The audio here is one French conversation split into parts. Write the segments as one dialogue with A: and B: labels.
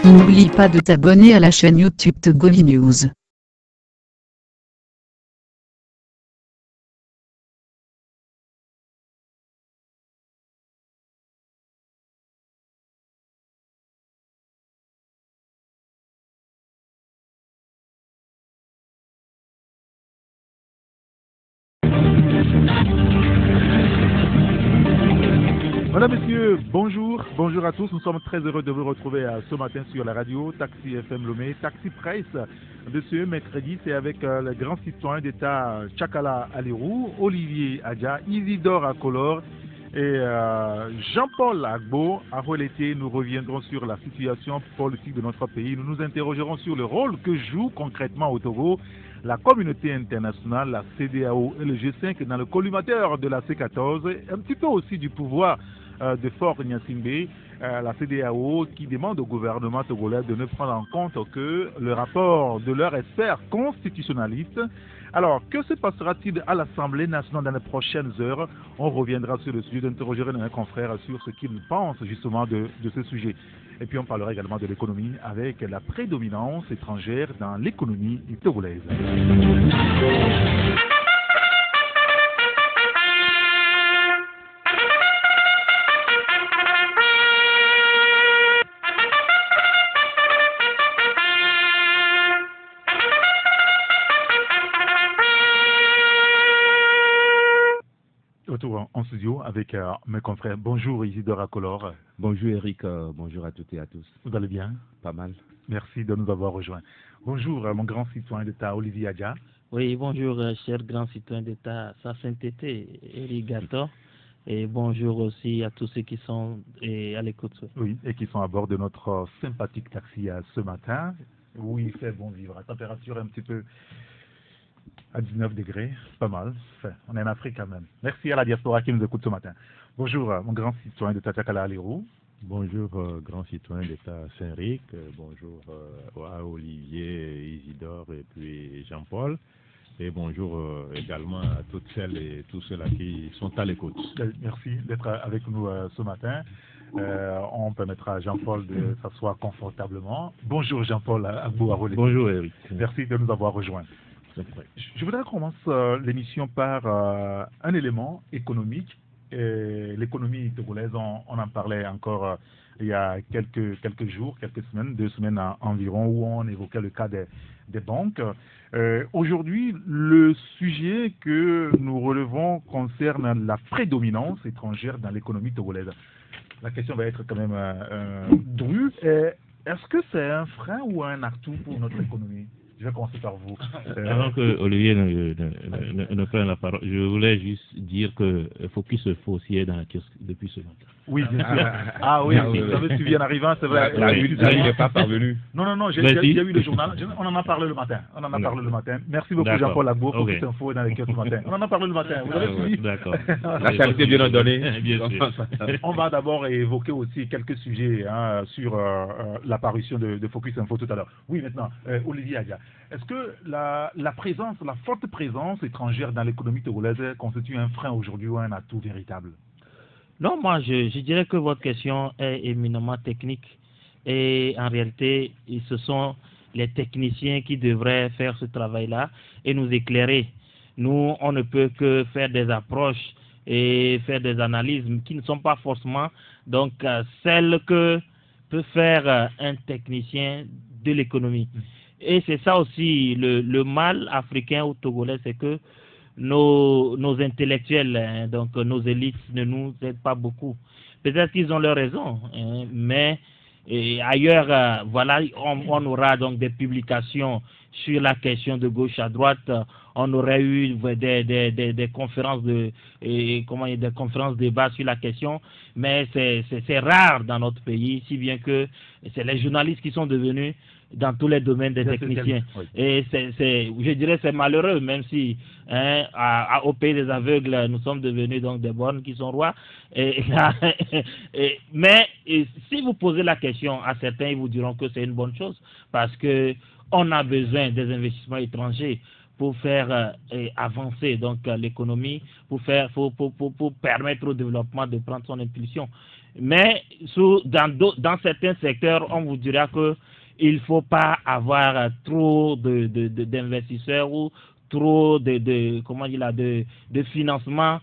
A: N'oublie pas de t'abonner à la chaîne YouTube Togovi News.
B: Mesdames, Messieurs, bonjour, bonjour à tous. Nous sommes très heureux de vous retrouver ce matin sur la radio Taxi FM Lomé, Taxi Presse de ce mercredi. C'est avec le grand citoyen d'État Tchakala Alirou, Olivier Adja, Isidore Akolor et Jean-Paul Agbo. À l'été, nous reviendrons sur la situation politique de notre pays. Nous nous interrogerons sur le rôle que joue concrètement au Togo la communauté internationale, la CEDEAO et le G5 dans le collimateur de la C14, un petit peu aussi du pouvoir de Fort Gnassingbé, la CEDEAO qui demande au gouvernement togolais de ne prendre en compte que le rapport de leur expert constitutionnaliste. Alors, que se passera-t-il à l'Assemblée nationale dans les prochaines heures? On reviendra sur le sujet, d'interroger nos confrères sur ce qu'ils pensent justement de ce sujet. Et puis on parlera également de l'économie avec la prédominance étrangère dans l'économie togolaise. Retour en studio avec mes confrères. Bonjour Isidore Akolor.
C: Bonjour Eric, bonjour à toutes et à tous.
B: Vous allez bien?
C: Pas mal.
B: Merci de nous avoir rejoints. Bonjour mon grand citoyen d'État Olivier Adja.
D: Oui, bonjour cher grand citoyen d'État Sa Sainteté Eric Gator. Et bonjour aussi à tous ceux qui sont à l'écoute.
B: Oui, et qui sont à bord de notre sympathique taxi ce matin, où il fait bon vivre. La température est un petit peu à 19 degrés, pas mal. Enfin, on est en Afrique quand même. Merci à la diaspora qui nous écoute ce matin. Bonjour mon grand citoyen d'État Tchakala Alirou.
C: Bonjour grand citoyen d'État Saint-Ric. Bonjour à Olivier, Isidore et puis Jean-Paul. Et bonjour également à toutes celles et tous ceux-là qui sont à l'écoute.
B: Merci d'être avec nous ce matin. On permettra à Jean-Paul de s'asseoir confortablement. Bonjour Jean-Paul Agbo Arolé.
C: Bonjour Eric.
B: Merci de nous avoir rejoints. Je voudrais qu'on commence l'émission par un élément économique. L'économie togolaise, on en parlait encore il y a quelques jours, quelques semaines, 2 semaines environ, où on évoquait le cas des banques. Aujourd'hui, le sujet que nous relevons concerne la prédominance étrangère dans l'économie togolaise. La question va être quand même drue. Est-ce que c'est un frein ou un atout pour notre économie? Je vais commencer par vous.
C: Avant que Olivier ne prenne la parole, je voulais juste dire que Focus Info aussi est dans la kiosque depuis ce matin.
B: Oui, bien sûr. Ah oui, vous avez suivi en arrivant, c'est vrai.
C: Là, il n'est pas parvenu.
B: Non, j'ai eu le journal. On en a parlé le matin. Merci beaucoup Jean-Paul Agbo, Focus Info est dans les kiosques ce matin. On en a parlé le matin. Vous avez suivi? D'accord.
C: La qualité bien donnée. Bien sûr.
B: On va d'abord évoquer aussi quelques sujets sur l'apparition de Focus Info tout à l'heure. Oui, maintenant, Olivier Adja. Est-ce que la forte présence étrangère dans l'économie togolaise constitue un frein aujourd'hui ou un atout véritable?
D: Non, moi je dirais que votre question est éminemment technique. Et en réalité, ce sont les techniciens qui devraient faire ce travail-là et nous éclairer. Nous, on ne peut que faire des approches et faire des analyses qui ne sont pas forcément donc celles que peut faire un technicien de l'économie. Et c'est ça aussi le mal africain ou togolais, c'est que nos intellectuels, donc nos élites ne nous aident pas beaucoup. Peut-être qu'ils ont leur raison, mais ailleurs, voilà, on aura donc des publications sur la question de gauche à droite, on aurait eu des conférences des conférences débats sur la question, mais c'est rare dans notre pays, si bien que c'est les journalistes qui sont devenus dans tous les domaines des techniciens. Oui. Et je dirais c'est malheureux, même si au pays des aveugles, nous sommes devenus donc des bornes qui sont rois. Mais si vous posez la question à certains, ils vous diront que c'est une bonne chose, parce que on a besoin des investissements étrangers pour faire avancer donc l'économie, pour permettre au développement de prendre son impulsion. Mais dans certains secteurs, on vous dira que il ne faut pas avoir trop d'investisseurs ou trop de financement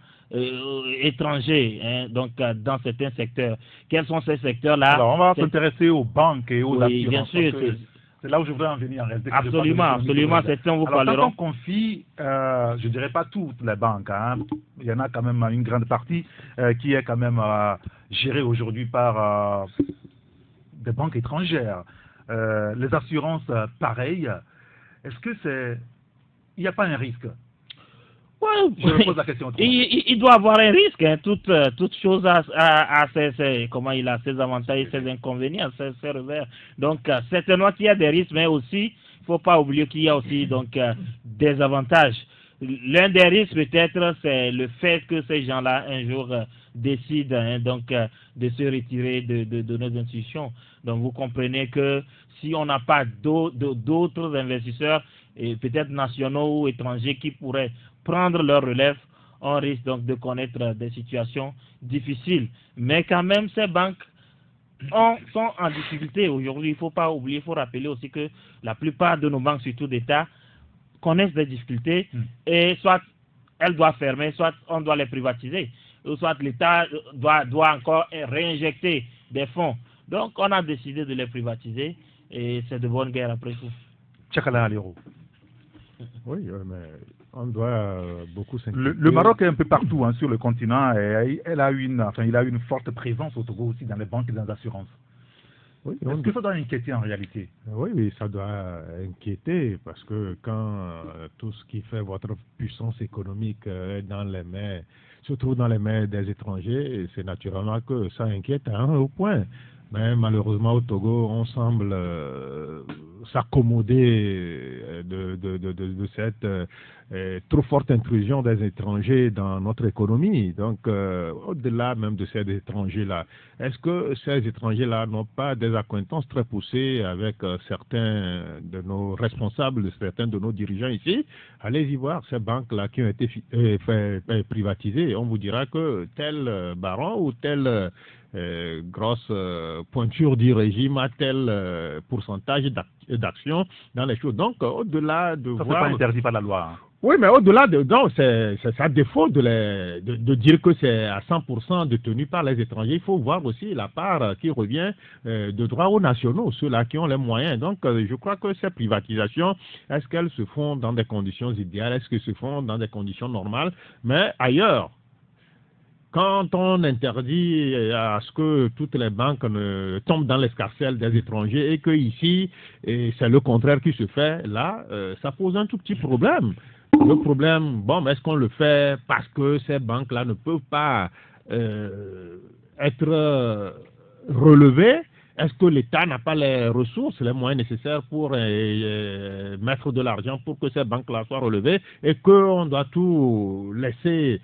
D: étrangers donc dans certains secteurs. Quels sont ces secteurs-là?
B: Alors, on va s'intéresser aux banques et aux assurances.
D: Bien sûr.
B: C'est là où je voudrais en venir en réalité.
D: Absolument. Certains vous parleront.
B: Alors, quand on confie, je ne dirais pas toutes les banques, il y en a quand même une grande partie qui est quand même gérée aujourd'hui par des banques étrangères. Les assurances, pareil. Est-ce que il n'y a pas un risque?
D: Ouais,
B: je me pose la question.
D: Il doit avoir un risque. Toute chose a ses avantages et ses inconvénients, ses revers. Donc, certainement qu'il y a des risques, mais aussi, il ne faut pas oublier qu'il y a aussi donc, des avantages. L'un des risques, peut-être, c'est le fait que ces gens-là, un jour, décident de se retirer de nos institutions. Donc, vous comprenez que si on n'a pas d'autres investisseurs, et peut-être nationaux ou étrangers, qui pourraient prendre leur relève, on risque donc de connaître des situations difficiles. Mais quand même, ces banques sont en difficulté aujourd'hui. Il ne faut pas oublier, il faut rappeler aussi que la plupart de nos banques, surtout d'État, connaissent des difficultés et soit elles doivent fermer, soit on doit les privatiser, ou soit l'État doit encore réinjecter des fonds. Donc, on a décidé de les privatiser et c'est de bonne guerre après tout.
B: Tchakala Aliro.
C: Oui, mais on doit beaucoup s'inquiéter.
B: Le Maroc est un peu partout sur le continent et il a une forte présence au Togo aussi dans les banques et dans les assurances. Oui, est-ce que ça doit inquiéter en réalité?
C: Oui, ça doit inquiéter parce que quand tout ce qui fait votre puissance économique est dans les mains, se trouve dans les mains des étrangers, c'est naturellement que ça inquiète à un haut point. Mais malheureusement au Togo, on semble s'accommoder de cette trop forte intrusion des étrangers dans notre économie. Donc, au-delà même de ces étrangers-là, est-ce que ces étrangers-là n'ont pas des accointances très poussées avec certains de nos responsables, certains de nos dirigeants ici? Allez-y voir ces banques-là qui ont été privatisées. On vous dira que tel baron ou tel grosse pointure du régime à tel pourcentage d'actions dans les choses. Donc, au-delà de
B: ça,
C: voir...
B: c'est pas interdit par la loi.
C: Oui, mais au-delà de... Donc, c'est à défaut de dire que c'est à 100% détenu par les étrangers. Il faut voir aussi la part qui revient de droit aux nationaux, ceux-là qui ont les moyens. Donc, je crois que ces privatisations, est-ce qu'elles se font dans des conditions idéales? Est-ce qu'elles se font dans des conditions normales? Mais ailleurs, quand on interdit à ce que toutes les banques ne tombent dans l'escarcelle des étrangers et que ici, c'est le contraire qui se fait, là, ça pose un tout petit problème. Le problème, est-ce qu'on le fait parce que ces banques-là ne peuvent pas être relevées? Est-ce que l'État n'a pas les ressources, les moyens nécessaires pour mettre de l'argent pour que ces banques-là soient relevées et qu'on doit tout laisser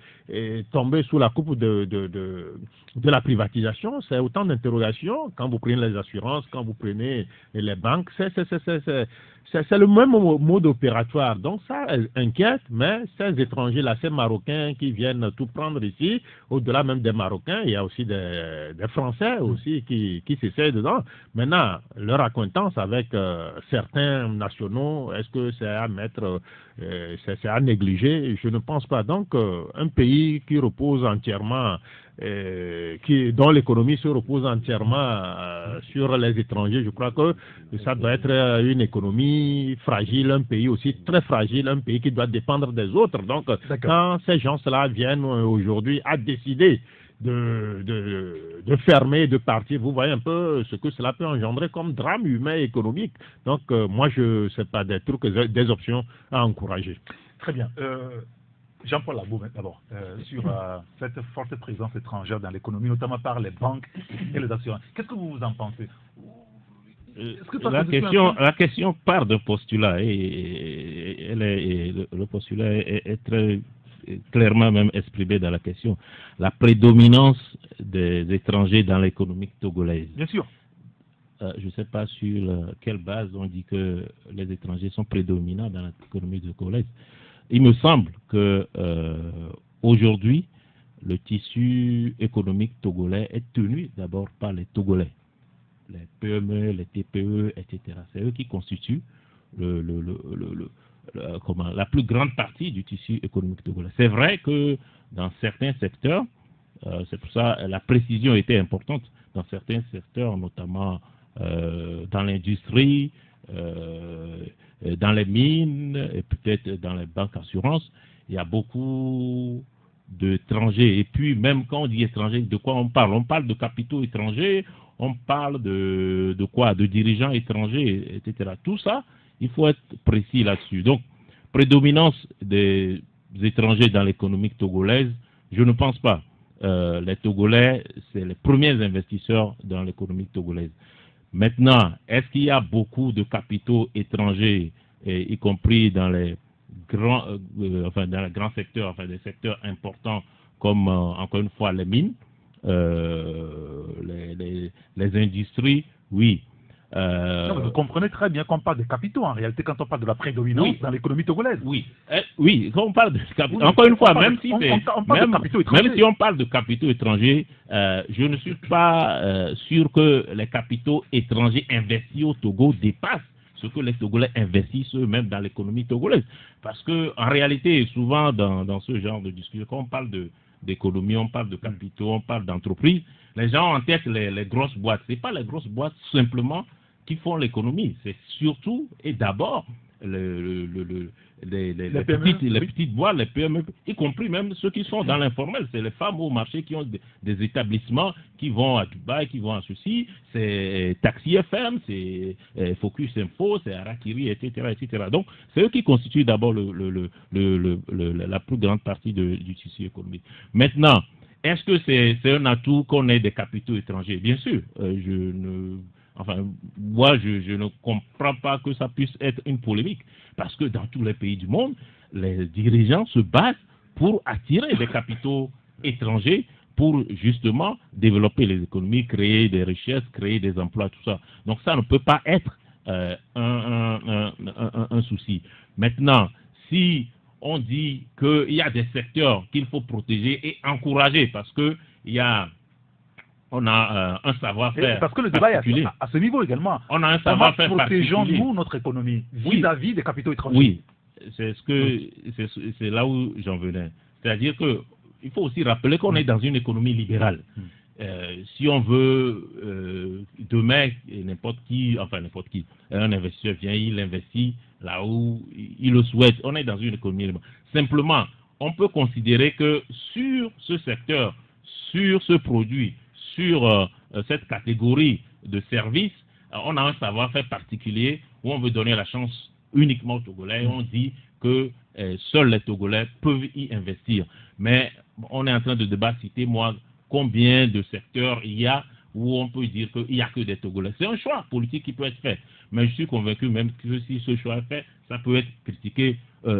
C: tomber sous la coupe de la privatisation? C'est autant d'interrogations. Quand vous prenez les assurances, quand vous prenez les banques, c'est le même mode opératoire. Donc ça inquiète, mais ces étrangers-là, ces Marocains qui viennent tout prendre ici, au-delà même des Marocains, il y a aussi des Français aussi qui s'essayent dedans. Maintenant, leur acquaintance avec certains nationaux, est-ce que c'est à mettre, c'est à négliger? Je ne pense pas. Donc, un pays qui repose entièrement, dont l'économie se repose entièrement sur les étrangers, je crois que ça doit être une économie fragile, un pays aussi très fragile, un pays qui doit dépendre des autres. Donc, quand ces gens-là viennent aujourd'hui à décider de fermer, de partir. Vous voyez un peu ce que cela peut engendrer comme drame humain et économique. Donc, moi, je sais pas des trucs, des options à encourager.
B: Très bien. Jean-Paul Labou, d'abord, sur cette forte présence étrangère dans l'économie, notamment par les banques et les assurances. Qu'est-ce que vous en pensez?
D: La question part de postulat et le postulat est très clairement même exprimé dans la question. La prédominance des étrangers dans l'économie togolaise.
B: Bien sûr.
D: Je ne sais pas sur quelle base on dit que les étrangers sont prédominants dans l'économie togolaise. Il me semble que aujourd'hui, le tissu économique togolais est tenu d'abord par les Togolais. Les PME, les TPE, etc. C'est eux qui constituent la plus grande partie du tissu économique togolais. C'est vrai que dans certains secteurs, c'est pour ça la précision était importante, dans certains secteurs, notamment dans l'industrie, dans les mines et peut-être dans les banques assurances, il y a beaucoup d'étrangers. Et puis même quand on dit étrangers, de quoi on parle? On parle de capitaux étrangers, on parle de quoi? De dirigeants étrangers, etc. Tout ça, il faut être précis là-dessus. Donc, prédominance des étrangers dans l'économie togolaise, je ne pense pas. Les Togolais, c'est les premiers investisseurs dans l'économie togolaise. Maintenant, est-ce qu'il y a beaucoup de capitaux étrangers, y compris dans les grands, dans les grands secteurs, des secteurs importants comme, encore une fois, les mines, les industries, oui.
B: Non, vous comprenez très bien qu'on parle de capitaux en réalité quand on parle de la prédominance dans l'économie togolaise.
D: Oui, oui, quand on parle de capitaux, encore une fois, même si on parle de capitaux étrangers, je ne suis pas sûr que les capitaux étrangers investis au Togo dépassent ce que les Togolais investissent eux-mêmes dans l'économie togolaise. Parce que en réalité, souvent dans ce genre de discussion, quand on parle d'économie, on parle de capitaux, on parle d'entreprises, les gens ont en tête les grosses boîtes. Ce n'est pas les grosses boîtes simplement qui font l'économie, c'est surtout et d'abord les petites boîtes, les PME, y compris même ceux qui sont dans l'informel. C'est les femmes au marché qui ont des établissements qui vont à Dubaï, qui vont à ceci, c'est Taxi FM, c'est Focus Info, c'est Arakiri, etc., etc. Donc, c'est eux qui constituent d'abord la plus grande partie du tissu économique. Maintenant, est-ce que c'est un atout qu'on ait des capitaux étrangers? Bien sûr, moi, je ne comprends pas que ça puisse être une polémique, parce que dans tous les pays du monde, les dirigeants se battent pour attirer des capitaux étrangers pour justement développer les économies, créer des richesses, créer des emplois, tout ça. Donc ça ne peut pas être un souci. Maintenant, si on dit qu'il y a des secteurs qu'il faut protéger et encourager, parce que on a un savoir-faire.
B: Parce que le débat est à ce niveau également.
D: On a un savoir-faire particulier.
B: Protégeons-nous notre économie vis-à-vis des capitaux étrangers.
D: Oui, c'est là où j'en venais. C'est-à-dire que il faut aussi rappeler qu'on est dans une économie libérale. Si on veut demain, n'importe qui, un investisseur vient, il investit là où il le souhaite. On est dans une économie libérale. Simplement, on peut considérer que sur ce secteur, sur ce produit, sur cette catégorie de services, on a un savoir-faire particulier où on veut donner la chance uniquement aux Togolais. On dit que seuls les Togolais peuvent y investir. Mais on est en train de débattre, citez-moi combien de secteurs il y a où on peut dire qu'il n'y a que des Togolais. C'est un choix politique qui peut être fait. Mais je suis convaincu même que si ce choix est fait, ça peut être critiqué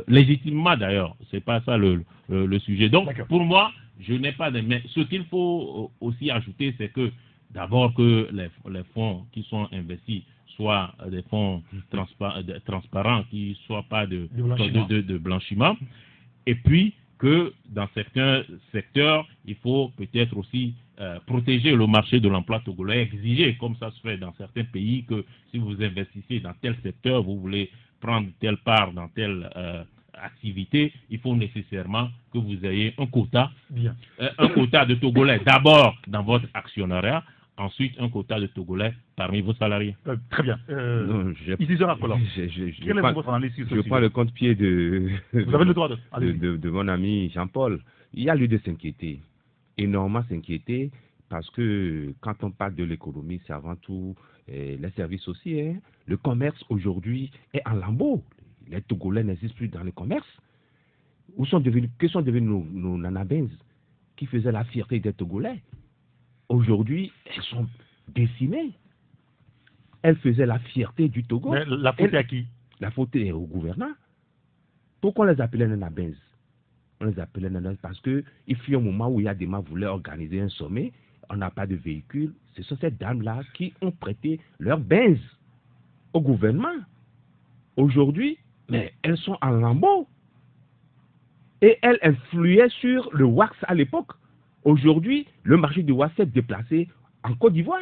D: légitimement d'ailleurs. Ce n'est pas ça le sujet. Donc pour moi, je n'ai pas de... Mais ce qu'il faut aussi ajouter, c'est que d'abord que les fonds qui sont investis soient des fonds transparents, qui ne soient pas de blanchiment. Et puis que dans certains secteurs, il faut peut-être aussi protéger le marché de l'emploi togolais, exiger, comme ça se fait dans certains pays, que si vous investissez dans tel secteur, vous voulez prendre telle part dans telle activité, il faut nécessairement que vous ayez un quota, un quota de Togolais d'abord dans votre actionnariat, ensuite un quota de Togolais parmi vos salariés.
B: Très bien.
E: Je prends le compte-pied
B: vous avez le droit
E: de mon ami Jean-Paul. Il y a lieu de s'inquiéter. énormément s'inquiéter parce que quand on parle de l'économie, c'est avant tout les services aussi. Hein. Le commerce aujourd'hui est en lambeaux. Les Togolais n'existent plus dans le commerce. Que sont devenus nos nanabins qui faisaient la fierté des Togolais? Aujourd'hui, elles sont décimées. Elles faisaient la fierté du Togo.
B: Mais la faute est à qui?
E: La faute est au gouvernant. Pourquoi on les appelait nanabins? On les appelait nanabins parce qu'il fut un moment où Yadema voulait organiser un sommet. On n'a pas de véhicule. Ce sont ces dames-là qui ont prêté leurs benz au gouvernement. Aujourd'hui, mais elles sont en lambeaux. Et elles influaient sur le wax à l'époque. Aujourd'hui, le marché du wax s'est déplacé en Côte d'Ivoire.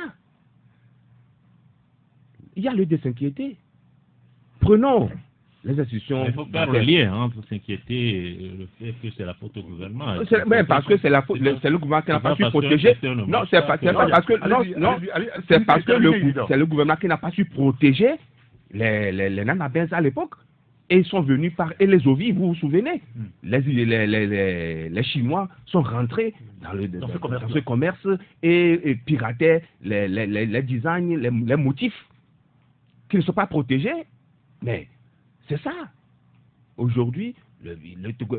E: Il y a lieu de s'inquiéter. Prenons les institutions.
C: Il ne faut pas relier entre s'inquiéter et le fait que c'est la faute au gouvernement.
E: Mais parce que c'est la faute, c'est le gouvernement qui n'a pas su protéger. Non, c'est parce que c'est le gouvernement qui n'a pas su protéger les nanabins à l'époque. Et ils sont venus par et les ovis, vous vous souvenez, les Chinois sont rentrés dans ce commerce et pirataient les designs, les motifs qui ne sont pas protégés. Mais c'est ça. Aujourd'hui,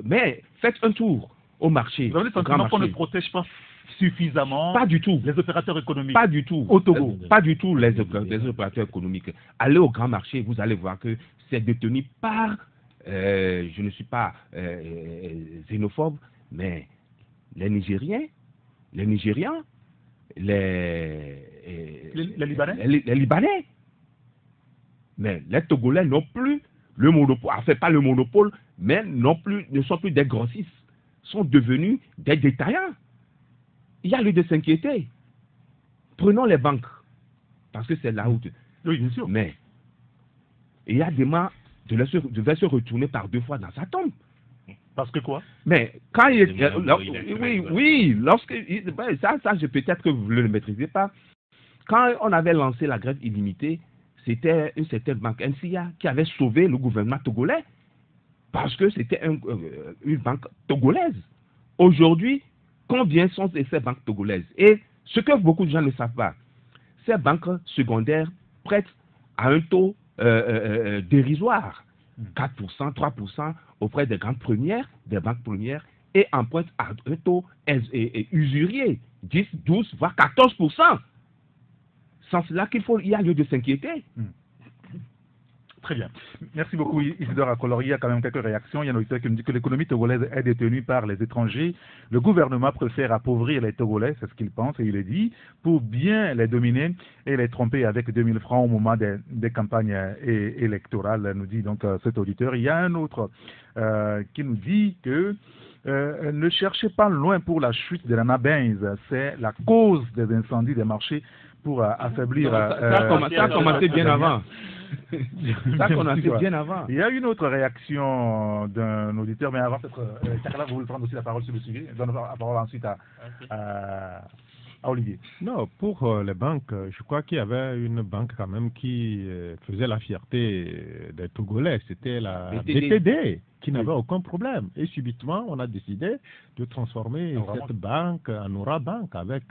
E: mais faites un tour au marché.
B: Vous avez le sentiment qu'on ne protège pas suffisamment
E: pas du tout
B: les opérateurs économiques?
E: Pas du tout.
B: Au Togo?
E: Pas du tout les opérateurs économiques. Allez au grand marché, vous allez voir que c'est détenu par, je ne suis pas xénophobe, mais les Nigériens, les
B: Libanais?
E: Les Libanais. Mais les Togolais n'ont plus le monopole, enfin pas le monopole, mais ne sont plus des grossistes, sont devenus des détaillants. Il y a lieu de s'inquiéter. Prenons les banques, parce que c'est là où...
B: Oui, bien sûr.
E: Mais il y a des gens devait se retourner par 2 fois dans sa tombe.
B: Parce que quoi?
E: Mais quand il lorsque... Ça, peut-être que vous ne le maîtrisez pas. Quand on avait lancé la grève illimitée, c'était une certaine banque NCA qui avait sauvé le gouvernement togolais parce que c'était une banque togolaise. Aujourd'hui, combien sont ces banques togolaises? Et ce que beaucoup de gens ne savent pas, ces banques secondaires prêtent à un taux dérisoire, 4%, 3% auprès des banques premières, et empruntent à un taux usurier, 10, 12, voire 14%. Sans cela il y a lieu de s'inquiéter.
B: Très bien. Merci beaucoup Isidore Akolor. Il y a quand même quelques réactions. Il y a un auditeur qui nous dit que l'économie togolaise est détenue par les étrangers. Le gouvernement préfère appauvrir les Togolais, c'est ce qu'il pense et il est dit, pour bien les dominer et les tromper avec 2000 francs au moment des campagnes électorales, nous dit donc cet auditeur. Il y a un autre qui nous dit que ne cherchez pas loin pour la chute de la Nabinz, c'est la cause des incendies des marchés pour affaiblir...
E: Ça a commencé bien avant. Ça a commencé bien avant.
B: Il y a une autre réaction d'un auditeur, mais avant peut-être, Carla, vous voulez prendre aussi la parole sur le sujet. Je donne la parole ensuite à Olivier.
C: Non, pour les banques, je crois qu'il y avait une banque quand même qui faisait la fierté des Togolais. C'était la BTD qui n'avait aucun problème. Et subitement, on a décidé de transformer cette banque en Aura Bank avec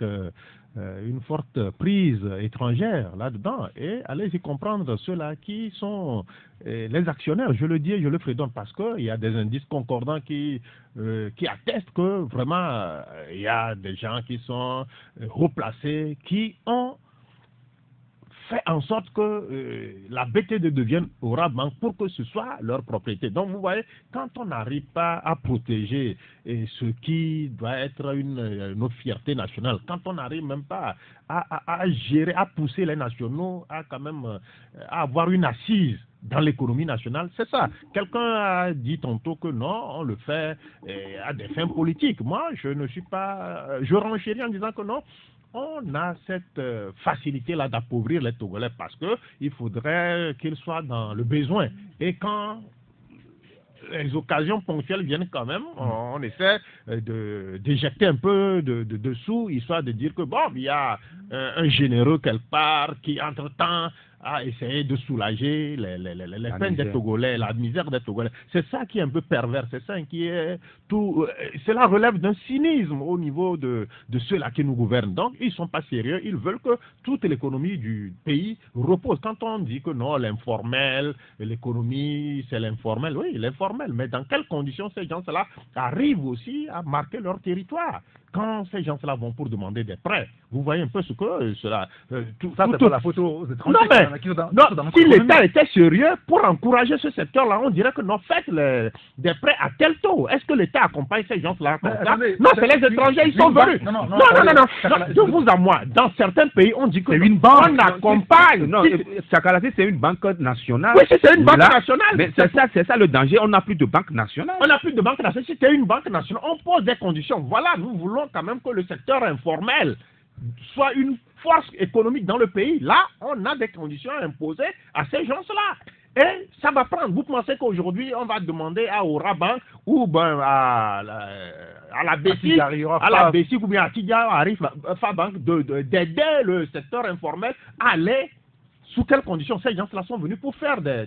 C: une forte prise étrangère là-dedans. Et allez-y comprendre ceux-là qui sont les actionnaires. Je le dis et je le fredonne parce qu'il y a des indices concordants qui attestent que vraiment il y a des gens qui sont haut placés, qui ont fait en sorte que la BTD devienne Aura Bank pour que ce soit leur propriété. Donc vous voyez, quand on n'arrive pas à protéger ce qui doit être notre fierté nationale, quand on n'arrive même pas à gérer, à pousser les nationaux, à quand même à avoir une assise dans l'économie nationale, c'est ça. Quelqu'un a dit tantôt que non, on le fait à des fins politiques. Moi, je ne suis pas... je renchéris en disant que non, on a cette facilité-là d'appauvrir les Togolais parce qu'il faudrait qu'ils soient dans le besoin. Et quand les occasions ponctuelles viennent quand même, on essaie d'éjecter un peu de sous, histoire de dire que bon, il y a un généreux quelque part qui, entre-temps, a essayé de soulager les peines des Togolais, la misère des Togolais. C'est ça qui est un peu pervers, c'est ça qui est tout. Cela relève d'un cynisme au niveau de ceux-là qui nous gouvernent. Donc, ils ne sont pas sérieux, ils veulent que toute l'économie du pays repose. Quand on dit que non, l'informel, l'économie, c'est l'informel, oui, l'informel, mais dans quelles conditions ces gens-là arrivent aussi à marquer leur territoire? Quand ces gens-là vont pour demander des prêts, vous voyez un peu ce que cela...
B: ça, c'est pas la photo aux étrangers.
C: Non, mais si l'État était sérieux pour encourager ce secteur-là, on dirait que non, faites des prêts à tel taux. Est-ce que l'État accompagne ces gens-là comme ça? Non, c'est les étrangers, ils sont venus. Non, de vous à moi, dans certains pays, on dit que
E: une banque.
C: On accompagne.
E: Non, Sakalate, c'est une banque nationale.
C: Oui, c'est une banque nationale.
E: Mais c'est ça le danger, on n'a plus de banque nationale.
C: On n'a plus de banque nationale. Si c'était une banque nationale, on pose des conditions. Voilà, nous voulons quand même que le secteur informel soit une force économique dans le pays. Là, on a des conditions imposées à ces gens-là. Et ça va prendre. Vous pensez qu'aujourd'hui, on va demander à Aura Bank ou ben à la BESIC, ou bien à Tidja, à Rifa Bank d'aider le secteur informel à aller. Sous quelles conditions ces gens-là sont venus pour faire des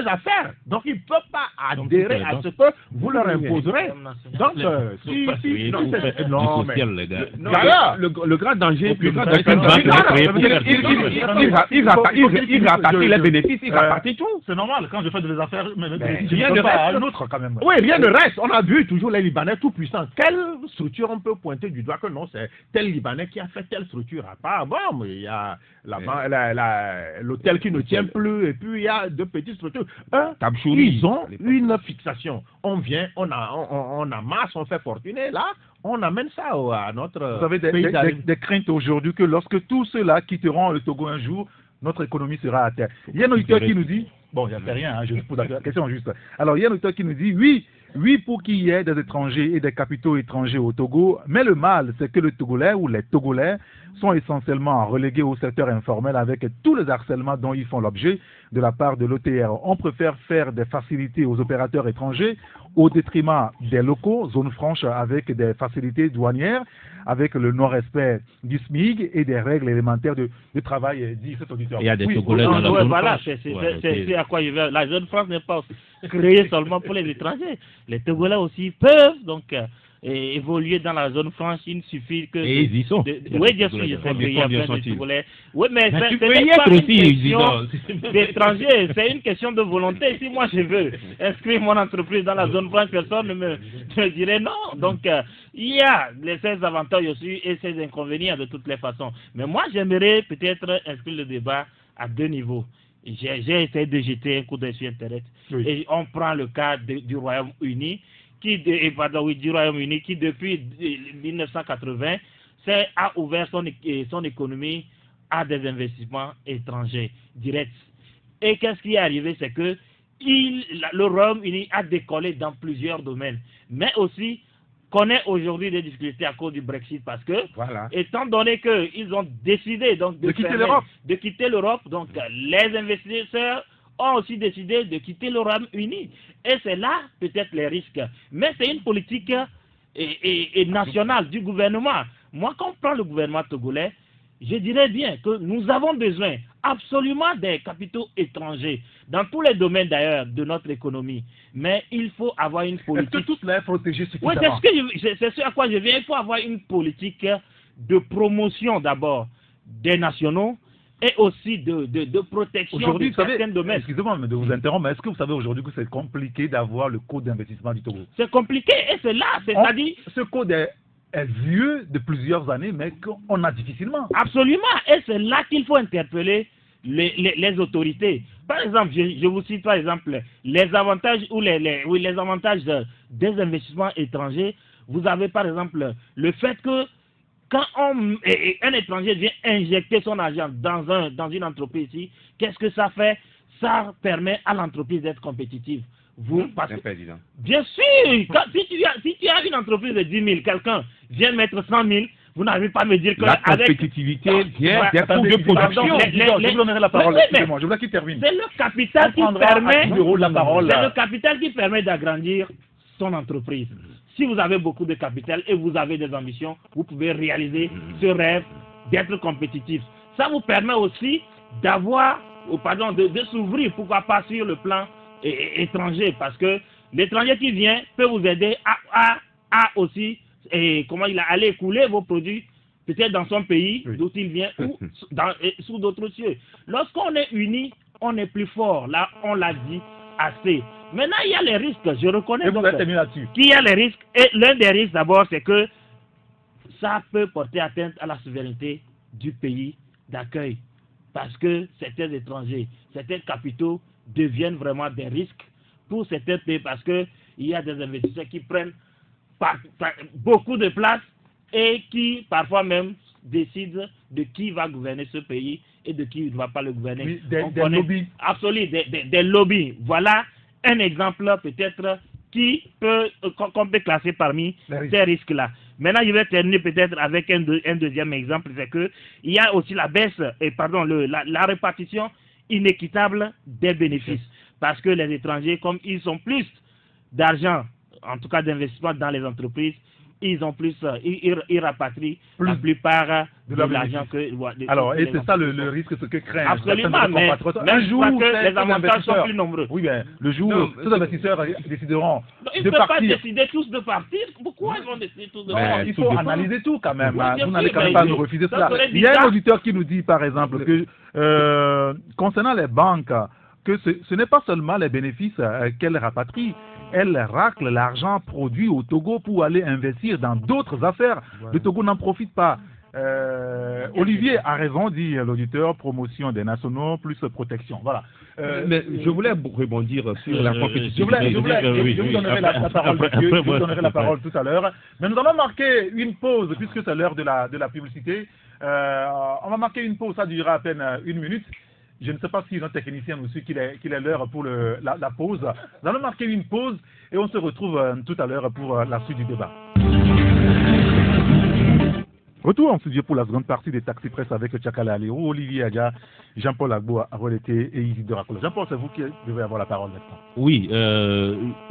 C: affaires. Donc, ils ne peuvent pas adhérer à ce que vous leur imposerez. Donc,
E: le grand danger, il rapatrie les bénéfices, il rapatrie tout.
B: C'est normal, quand je fais des affaires,
C: rien ne reste. Un autre quand même. Oui, rien ne reste. On a vu toujours les Libanais tout puissants. Quelle structure on peut pointer du doigt que non, c'est tel Libanais qui a fait telle structure? À part, bon, il y a l'hôtel qui ne tient plus, et puis il y a deux petites structures. Ils ont une fixation. On vient, on amasse, on fait fortuner, là, on amène ça à notre
B: Vous avez des craintes aujourd'hui que lorsque tous ceux-là quitteront le Togo un jour, notre économie sera à terre. Il y a un auditeur qui nous dit, bon, il n'y a rien, je vous pose la question juste. Alors, il y a un auditeur qui nous dit, oui, pour qu'il y ait des étrangers et des capitaux étrangers au Togo, mais le mal, c'est que le Togolais ou les Togolais sont essentiellement relégués au secteur informel avec tous les harcèlements dont ils font l'objet de la part de l'OTR. On préfère faire des facilités aux opérateurs étrangers au détriment des locaux, zone franche avec des facilités douanières, avec le non-respect du SMIG et des règles élémentaires de travail, dit cet auditeur.
D: Il y a des Togolais dans la zone franche. C'est à quoi je vais. La zone franche n'est pas créée seulement pour les étrangers. Les Togolais aussi peuvent donc évoluer dans la zone franche. Il suffit que...
E: Et ils y sont.
D: Oui, bien sûr, je sais qu'il y a plein de Togolais. Oui, mais ce n'est pas une question d'étrangers, c'est une question de volonté. Si moi je veux inscrire mon entreprise dans la zone franche, personne ne me dirait non. Donc, il y a ces avantages aussi et ces inconvénients de toutes les façons. Mais moi, j'aimerais peut-être inscrire le débat à deux niveaux. J'ai essayé de jeter un coup d'œil sur Internet. Oui. Et on prend le cas du Royaume-Uni, qui depuis 1980 a ouvert son économie à des investissements étrangers directs. Et qu'est-ce qui est arrivé? C'est que le Royaume-Uni a décollé dans plusieurs domaines, mais aussi connaît aujourd'hui des difficultés à cause du Brexit parce que, étant donné qu'ils ont décidé donc de quitter l'Europe, donc les investisseurs ont aussi décidé de quitter le Royaume-Uni. Et c'est là peut-être les risques. Mais c'est une politique nationale du gouvernement. Moi, quand on prend le gouvernement togolais, je dirais bien que nous avons besoin absolument des capitaux étrangers, dans tous les domaines d'ailleurs de notre économie. Mais il faut avoir une politique...
B: Est-ce que toutes les protéger suffisamment?
D: Oui, c'est ce à quoi je viens. Il faut avoir une politique de promotion d'abord des nationaux, et aussi de protection de certains domaines.
B: Excusez-moi de vous interrompre, mais est-ce que vous savez aujourd'hui que c'est compliqué d'avoir le code d'investissement du Togo?
D: C'est compliqué et c'est là, c'est-à-dire...
B: Ce code est vieux de plusieurs années, mais qu'on a difficilement.
D: Absolument, et c'est là qu'il faut interpeller les autorités. Par exemple, je vous cite par exemple les avantages les avantages des investissements étrangers. Vous avez par exemple le fait que quand un étranger vient injecter son argent dans une entreprise ici, qu'est-ce que ça fait? Ça permet à l'entreprise d'être compétitive. Bien sûr, si tu as une entreprise de 10 000, quelqu'un vient mettre 100 000, vous n'arrivez pas à me dire que...
E: La compétitivité vient des coûts de production.
B: Je vous donnerai la parole, excusez-moi, je voudrais qu'il termine.
D: C'est le capital qui permet... C'est le capital qui permet d'agrandir son entreprise. Si vous avez beaucoup de capital et vous avez des ambitions, vous pouvez réaliser ce rêve d'être compétitif. Ça vous permet aussi d'avoir, de s'ouvrir, pourquoi pas sur le plan étranger, parce que l'étranger qui vient peut vous aider à aussi, aller écouler vos produits, peut-être dans son pays, d'où il vient, ou sous d'autres cieux. Lorsqu'on est unis, on est plus fort. Là, on l'a dit assez. Maintenant, il y a les risques, je reconnais qu'il y a les risques. Et l'un des risques, d'abord, c'est que ça peut porter atteinte à la souveraineté du pays d'accueil. Parce que certains étrangers, certains capitaux deviennent vraiment des risques pour certains pays, parce qu'il y a des investisseurs qui prennent beaucoup de place et qui parfois même décident de qui va gouverner ce pays et de qui ne va pas le gouverner.
B: Oui, des lobbies.
D: Absolument, des lobbies. Voilà un exemple peut-être qu'on peut classer parmi ces risques-là. Maintenant, je vais terminer peut-être avec un deuxième exemple, c'est que il y a aussi la baisse, la répartition inéquitable des bénéfices. Parce que les étrangers, comme ils ont plus d'argent, en tout cas d'investissement dans les entreprises, ils ont plus, ils rapatrient la plupart de l'argent que.
B: Alors, et c'est ça le risque, ce que craint.
D: Absolument, mais un jour les avantages sont plus nombreux.
B: Oui, bien, le jour où tous les investisseurs décideront
D: ils
B: de
D: ne peuvent
B: partir.
D: pas décider tous de partir. Pourquoi ils vont décider tous de partir?
B: Il faut analyser tout quand même.
D: Oui,
B: vous n'allez quand même pas nous refuser cela. Il y a un auditeur qui nous dit, par exemple, que concernant les banques, que ce n'est pas seulement les bénéfices qu'elles rapatrient. Elle racle l'argent produit au Togo pour aller investir dans d'autres affaires. Voilà. Le Togo n'en profite pas. Olivier a raison, dit l'auditeur, promotion des nationaux plus protection. Voilà.
E: Mais je voulais rebondir sur la compétition.
B: Je vous donnerai la parole, monsieur. Je vous donnerai la parole tout à l'heure. Mais nous allons marquer une pause, puisque c'est l'heure de la publicité. On va marquer une pause, ça durera à peine 1 minute. Je ne sais pas si notre technicien nous suit qu'il est l'heure pour la pause. Nous allons marquer une pause et on se retrouve tout à l'heure pour la suite du débat. Retour en studio pour la seconde partie des Taxi Presse avec Tchakala Aléo, Olivier Aga, Jean-Paul Agbo à Relété et Isidore Akola. Jean-Paul, c'est vous qui devez avoir la parole maintenant.
C: Oui,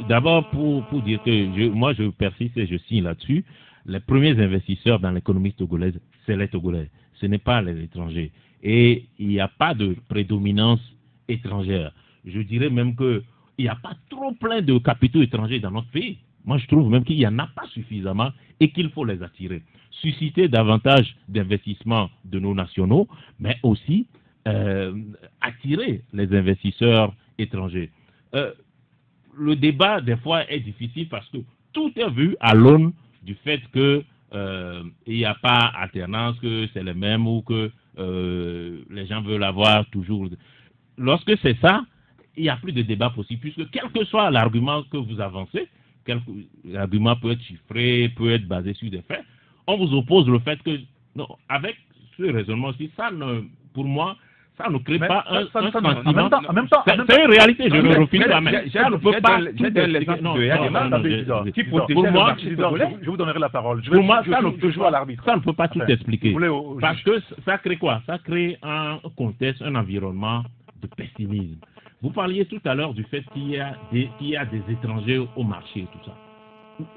C: d'abord pour dire que moi je persiste et je signe là-dessus. Les premiers investisseurs dans l'économie togolaise, c'est les Togolais, ce n'est pas les étrangers. Et il n'y a pas de prédominance étrangère. Je dirais même qu'il n'y a pas trop plein de capitaux étrangers dans notre pays. Moi, je trouve même qu'il n'y en a pas suffisamment et qu'il faut les attirer. Susciter davantage d'investissements de nos nationaux, mais aussi attirer les investisseurs étrangers. Le débat, des fois, est difficile parce que tout est vu à l'aune du fait qu'il n'y a pas alternance, que c'est les mêmes ou que les gens veulent avoir toujours. Lorsque c'est ça, il n'y a plus de débat possible, puisque quel que soit l'argument que vous avancez, l'argument peut être chiffré, peut être basé sur des faits, on vous oppose le fait que, non, avec ce raisonnement-ci, ça ne, pour moi, ça ne crée pas un sentiment.
B: En même temps,
C: c'est une réalité, je le refuse pas, mais ça ne peut pas.
B: Pour moi, je vous donnerai la parole.
C: Pour moi, ça
B: ne
C: peut pas tout expliquer. Parce que ça crée quoi? Ça crée un contexte, un environnement de pessimisme. Vous parliez tout à l'heure du fait qu'il y a des étrangers au marché et tout ça.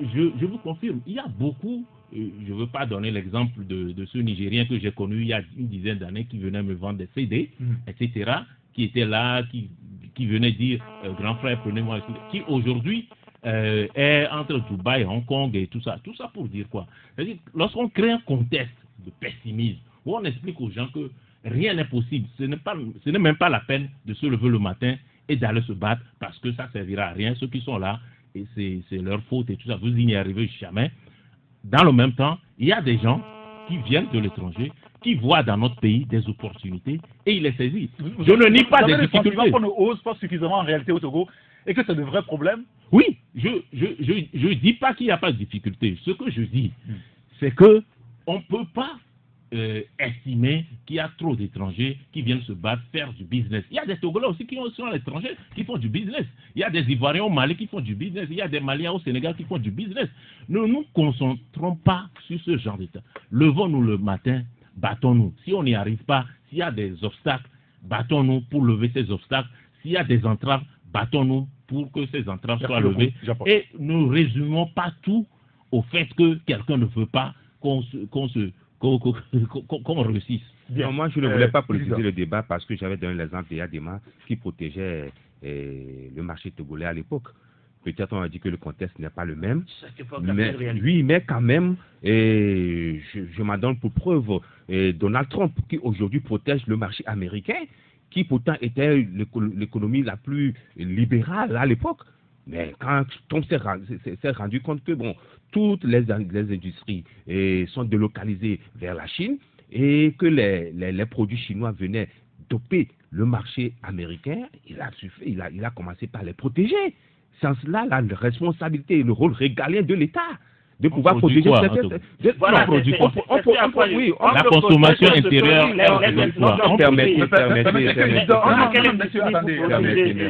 C: Je vous confirme, il y a beaucoup. Je ne veux pas donner l'exemple de ce Nigérien que j'ai connu il y a une dizaine d'années qui venait me vendre des CD, etc., qui était là, qui venait dire grand frère, prenez-moi, qui aujourd'hui est entre Dubaï, Hong Kong et tout ça. Tout ça pour dire quoi? C'est-à-dire, lorsqu'on crée un contexte de pessimisme, où on explique aux gens que rien n'est possible, ce n'est même pas la peine de se lever le matin et d'aller se battre parce que ça ne servira à rien. Ceux qui sont là, et c'est leur faute et tout ça, vous n'y arrivez jamais. Dans le même temps, il y a des gens qui viennent de l'étranger, qui voient dans notre pays des opportunités et ils les saisissent. Je ne nie pas des difficultés.
B: On ne ose pas suffisamment en réalité au Togo et que c'est de vrais problèmes.
C: Oui, je dis pas qu'il n'y a pas de difficultés. Ce que je dis, c'est que on ne peut pas estimer qu'il y a trop d'étrangers qui viennent se battre, faire du business. Il y a des Togolais aussi qui sont à l'étranger, qui font du business. Il y a des Ivoiriens au Mali qui font du business. Il y a des Maliens au Sénégal qui font du business. Ne nous concentrons pas sur ce genre d'état. Levons-nous le matin, battons-nous. Si on n'y arrive pas, s'il y a des obstacles, battons-nous pour lever ces obstacles. S'il y a des entraves, battons-nous pour que ces entraves soient levées. Et ne résumons pas tout au fait que quelqu'un ne veut pas qu'on se
F: qu'on réussisse.
E: Non, moi, je ne voulais pas politiser le débat parce que j'avais donné l'exemple d'Yadema qui protégeait le marché togolais à l'époque. Peut-être on a dit que le contexte n'est pas le même. Mais, oui, mais quand même, je m'en donne pour preuve Donald Trump qui aujourd'hui protège le marché américain, qui pourtant était l'économie la plus libérale à l'époque. Mais quand Trump s'est rendu compte que bon, toutes les industries sont délocalisées vers la Chine et que les produits chinois venaient doper le marché américain, il a commencé par les protéger. C'est en cela la responsabilité et le rôle régalien de l'État de pouvoir protéger
F: quoi,
E: la
F: consommation intérieure.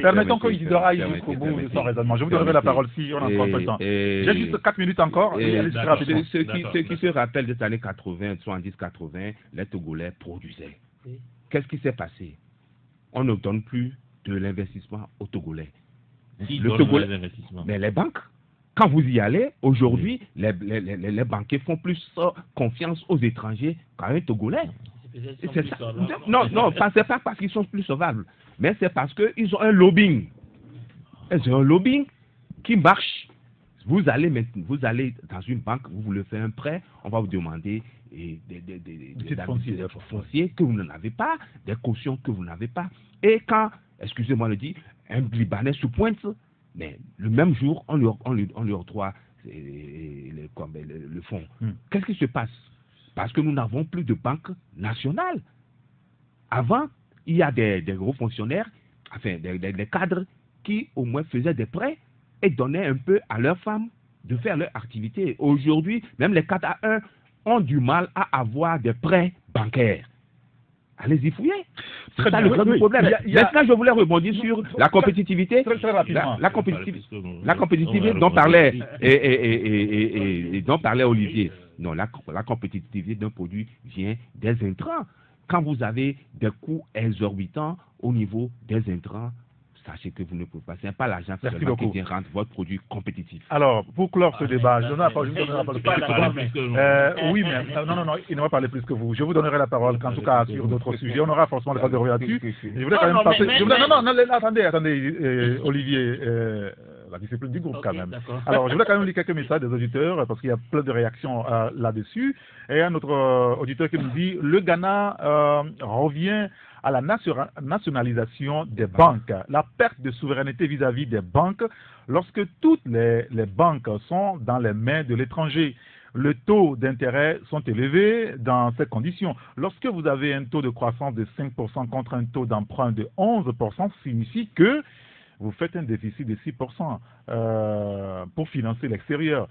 B: Permettons qu'Isidore aille jusqu'au bout de son raisonnement. Je vous donnerai la parole si on a encore un peu de temps. J'ai juste 4 minutes encore.
E: Ceux qui se rappellent des années 80, 70-80, les Togolais produisaient. Qu'est-ce qui s'est passé? On ne donne plus de l'investissement aux Togolais. Le Togolais, mais les banques, quand vous y allez, aujourd'hui, les banquiers font plus confiance aux étrangers qu'à un Togolais. C'est ça. Non, c'est pas parce qu'ils sont plus sauvables, mais c'est parce qu'ils ont un lobbying. Ils ont un lobbying qui marche. Vous allez dans une banque, vous voulez faire un prêt, on va vous demander des fonciers que vous n'avez pas, des cautions que vous n'avez pas. Et quand, excusez-moi le dire, un Libanais se pointe, mais le même jour, on lui octroie le fonds. Qu'est-ce qui se passe? Parce que nous n'avons plus de banque nationale. Avant, il y a des gros fonctionnaires, enfin des cadres qui au moins faisaient des prêts et donnaient un peu à leurs femmes de faire leur activité. Aujourd'hui, même les 4 à 1 ont du mal à avoir des prêts bancaires. Allez-y fouiller. C'est ça le grand problème. Maintenant, je voulais rebondir sur la compétitivité.
B: Très rapidement.
E: La compétitivité dont parlait Olivier. Non, la compétitivité d'un produit vient des intrants. Quand vous avez des coûts exorbitants au niveau des intrants, sachez que vous ne pouvez pas. Ce n'est pas l'argent qui vient rendre votre produit compétitif.
B: Alors, pour clore ce débat, je ne donnerai pas la parole. Oui, mais non, il ne va parler plus que vous. Je vous donnerai la parole, en tout cas, sur d'autres sujets. On aura forcément le cas de revenir là-dessus. Je voulais quand même passer. Attendez, Olivier, la discipline du groupe quand même. Alors, je voulais quand même lire quelques messages des auditeurs, parce qu'il y a plein de réactions là-dessus. Et un autre auditeur qui nous dit le Ghana revient à la nationalisation des banques, la perte de souveraineté vis-à-vis des banques lorsque toutes les banques sont dans les mains de l'étranger. Les taux d'intérêt sont élevés dans ces conditions. Lorsque vous avez un taux de croissance de 5% contre un taux d'emprunt de 11%, signifie que vous faites un déficit de 6% pour financer l'extérieur.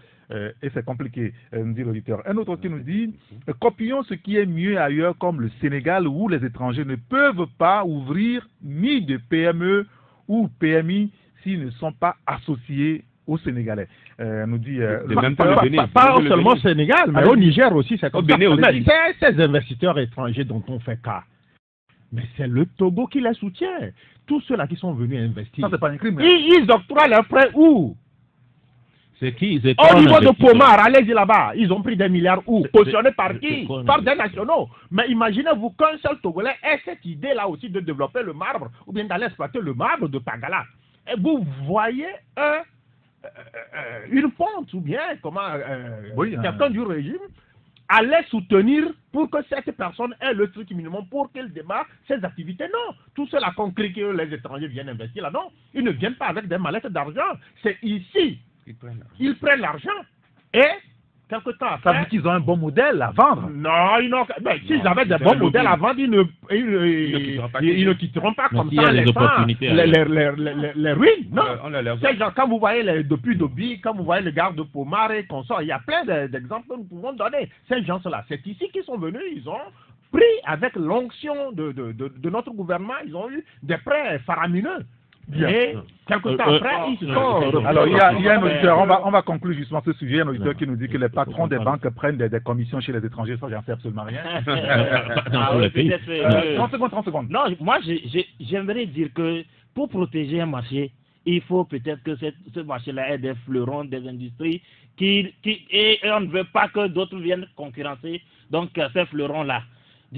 B: Et c'est compliqué, nous dit l'auditeur. Un autre qui nous dit, copions ce qui est mieux ailleurs comme le Sénégal où les étrangers ne peuvent pas ouvrir ni de PME ou PMI s'ils ne sont pas associés aux Sénégalais. Nous dit,
G: pas seulement au Sénégal, mais au Niger aussi, c'est comme ça. C'est ces investisseurs étrangers dont on fait cas. Mais c'est le Togo qui les soutient. Tous ceux-là qui sont venus investir.
B: Ça, c'est pas un crime.
G: Ils octroient leurs prêts où?
F: C'est qui?
G: Au niveau de Pomar, allez-y là-bas. Ils ont pris des milliards où? Cautionnés par qui? Par des nationaux. Mais imaginez-vous qu'un seul Togolais ait cette idée-là aussi de développer le marbre ou bien d'aller exploiter le marbre de Pagala. Et vous voyez une fonte ou bien quelqu'un du régime allait soutenir pour que cette personne ait le truc minimum pour qu'elle démarre ses activités. Non, tout cela qu'on crie que les étrangers viennent investir là, non. Ils ne viennent pas avec des mallettes d'argent. C'est ici. Ils prennent l'argent et quelque temps après...
B: Ça veut dire qu'ils ont un bon modèle à vendre.
G: Non, s'ils avaient des bons modèles à vendre, ils ne quitteront pas comme ça les ruines. Non. Ces gens, quand vous voyez depuis Dobi, quand vous voyez les gardes de Pomar et consorts, il y a plein d'exemples que nous pouvons donner. Ces gens-là, c'est ici qu'ils sont venus, ils ont pris avec l'onction de notre gouvernement, ils ont eu des prêts faramineux. Et quelque temps après, ils sont...
B: Alors, il y a un auditeur, on va conclure justement ce sujet, un auditeur qui nous dit que les patrons des banques prennent des commissions chez les étrangers. Ça, j'en sais absolument rien. 30 secondes.
D: Non, moi, j'aimerais dire que pour protéger un marché, il faut peut-être que ce marché-là ait des fleurons, des industries et on ne veut pas que d'autres viennent concurrencer Donc, ces fleurons-là.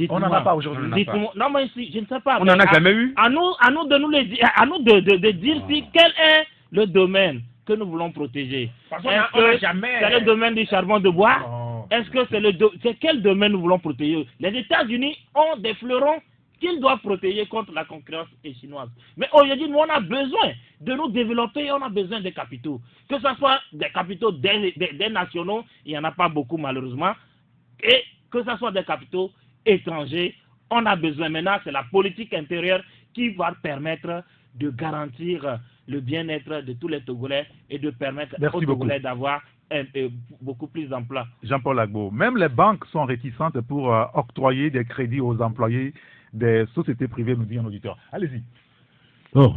B: On n'en a pas aujourd'hui.
D: Non, mais si, je ne sais pas.
E: On n'en a jamais eu.
D: À nous de nous le dire, à nous de dire si quel est le domaine que nous voulons protéger.
G: Parce qu'on n'a jamais.
D: C'est le domaine du charbon de bois.
G: Non.
D: Est-ce que c'est quel domaine nous voulons protéger? Les États-Unis ont des fleurons qu'ils doivent protéger contre la concurrence chinoise. Mais aujourd'hui, nous, on a besoin de nous développer, on a besoin des capitaux. Que ce soit des capitaux des nationaux, il n'y en a pas beaucoup malheureusement, et que ce soit des capitaux étrangers, on a besoin. Maintenant, c'est la politique intérieure qui va permettre de garantir le bien-être de tous les Togolais et de permettre aux Togolais d'avoir beaucoup plus d'emplois.
B: Jean-Paul Agbo, même les banques sont réticentes pour octroyer des crédits aux employés des sociétés privées, nous dit un auditeur. Allez-y.
F: Oh,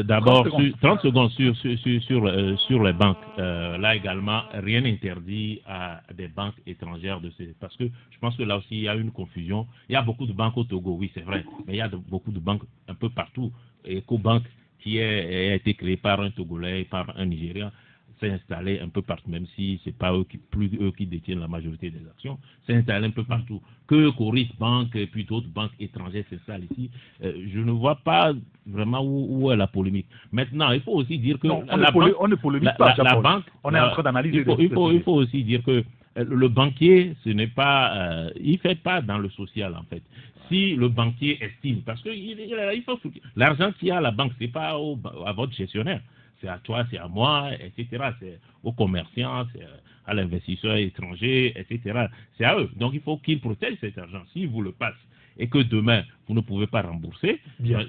F: d'abord, 30 secondes sur les banques. Là également, rien n'interdit à des banques étrangères parce que je pense que là aussi, il y a une confusion. Il y a beaucoup de banques au Togo, oui, c'est vrai, mais il y a beaucoup de banques un peu partout. EcoBank, qui a été créé par un Togolais et par un Nigérien, s'est installé un peu partout, même si ce n'est pas eux qui détiennent la majorité des actions, s'est installé un peu partout. Que Coris Bank et puis d'autres banques étrangères s'installent ici, je ne vois pas vraiment où est la polémique. Maintenant, il faut aussi dire que
B: on ne polémique pas,
F: la banque,
B: on est en train d'analyser.
F: Il faut aussi dire que le banquier, ce n'est pas, il ne fait pas dans le social en fait. Si le banquier estime, parce que il faut l'argent qu'il y a à la banque, c'est pas à votre gestionnaire. C'est à toi, c'est à moi, etc. C'est aux commerçants, c'est à l'investisseur étranger, etc. C'est à eux. Donc il faut qu'ils protègent cet argent. S'ils vous le passent et que demain, vous ne pouvez pas rembourser,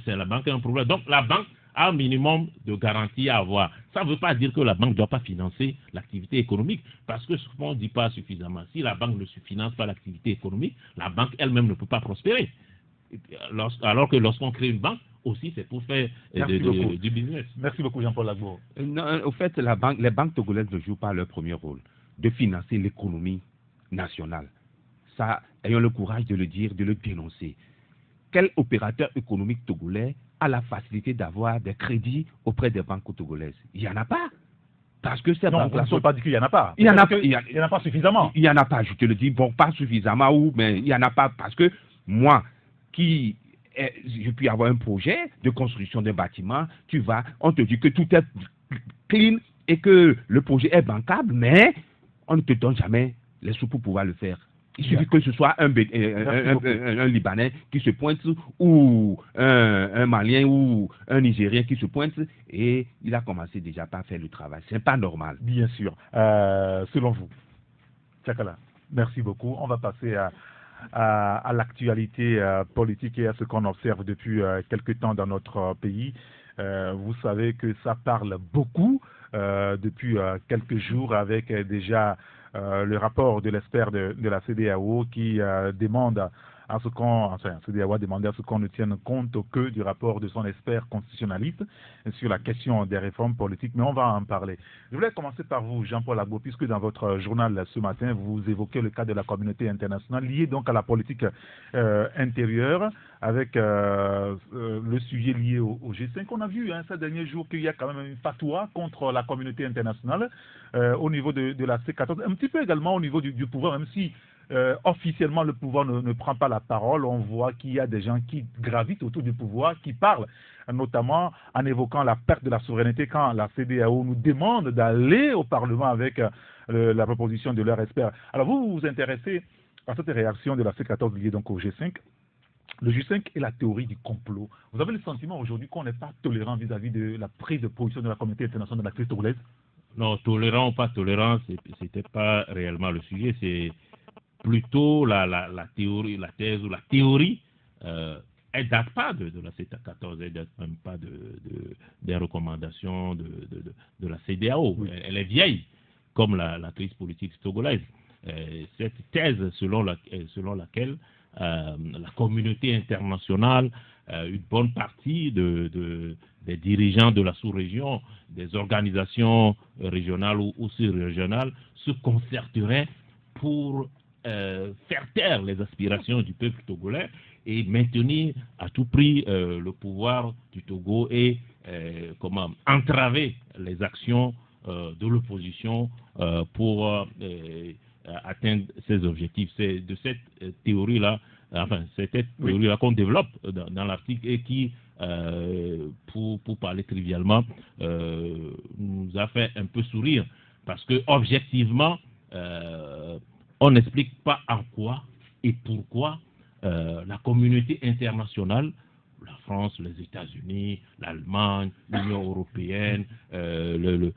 F: c'est la banque qui a un problème. Donc la banque a un minimum de garantie à avoir. Ça ne veut pas dire que la banque ne doit pas financer l'activité économique, parce que souvent on ne dit pas suffisamment. Si la banque ne finance pas l'activité économique, la banque elle-même ne peut pas prospérer. Alors que lorsqu'on crée une banque, aussi c'est pour faire du business.
B: Merci beaucoup Jean-Paul Agbo.
E: Au fait, les banques togolaises ne jouent pas leur premier rôle de financer l'économie nationale. Ça, ayons le courage de le dire, de le dénoncer. Quel opérateur économique togolais a la facilité d'avoir des crédits auprès des banques togolaises? Il n'y en a pas. Parce que ces banques-là
B: ne sont pas dit qu'il n'y en a pas.
E: Il n'y en a
B: pas suffisamment.
E: Il n'y en a pas, je te le dis. Bon, pas suffisamment, mais il n'y en a pas. Parce que moi, je puis avoir un projet de construction d'un bâtiment, on te dit que tout est clean et que le projet est bancable, mais on ne te donne jamais les sous pour pouvoir le faire. Il suffit que ce soit un Libanais qui se pointe ou un Malien ou un Nigérien qui se pointe et il a commencé déjà par faire le travail. Ce n'est pas normal.
B: Bien sûr. Selon vous, Tchakala, merci beaucoup. On va passer à l'actualité politique et à ce qu'on observe depuis quelque temps dans notre pays. Vous savez que ça parle beaucoup depuis quelques jours avec déjà le rapport de l'expert de la CEDEAO qui demande à ce CEDEAO a demandé à ce qu'on ne tienne compte que du rapport de son expert constitutionnaliste sur la question des réformes politiques, mais on va en parler. Je voulais commencer par vous, Jean-Paul Agbo, puisque dans votre journal ce matin, vous évoquez le cas de la communauté internationale lié donc à la politique intérieure avec le sujet lié au G5. On a vu ces derniers jours qu'il y a quand même une fatwa contre la communauté internationale au niveau de la C14, un petit peu également au niveau du pouvoir, même si officiellement le pouvoir ne prend pas la parole. On voit qu'il y a des gens qui gravitent autour du pouvoir, qui parlent notamment en évoquant la perte de la souveraineté quand la CEDEAO nous demande d'aller au Parlement avec la proposition de leur expert. Alors vous vous intéressez à cette réaction de la C14 liée donc au G5. Le G5 est la théorie du complot. Vous avez le sentiment aujourd'hui qu'on n'est pas tolérant vis-à-vis de la prise de position de la communauté internationale de la crise togolaise?
F: Non, tolérant ou pas tolérant, c'était pas réellement le sujet. C'est plutôt la théorie, la thèse ou la théorie. Elle date pas de la C14, elle date même pas des recommandations de la CEDEAO. Elle est vieille, comme la crise politique togolaise. Cette thèse selon laquelle la communauté internationale, une bonne partie des dirigeants de la sous-région, des organisations régionales ou sur-régionales se concerteraient pour faire taire les aspirations du peuple togolais et maintenir à tout prix le pouvoir du Togo et entraver les actions de l'opposition pour atteindre ses objectifs. C'est de cette théorie-là, c'est cette théorie-là qu'on développe dans l'article et qui, pour parler trivialement, nous a fait un peu sourire parce que objectivement, on n'explique pas en quoi et pourquoi la communauté internationale, la France, les États-Unis, l'Allemagne, l'Union européenne, la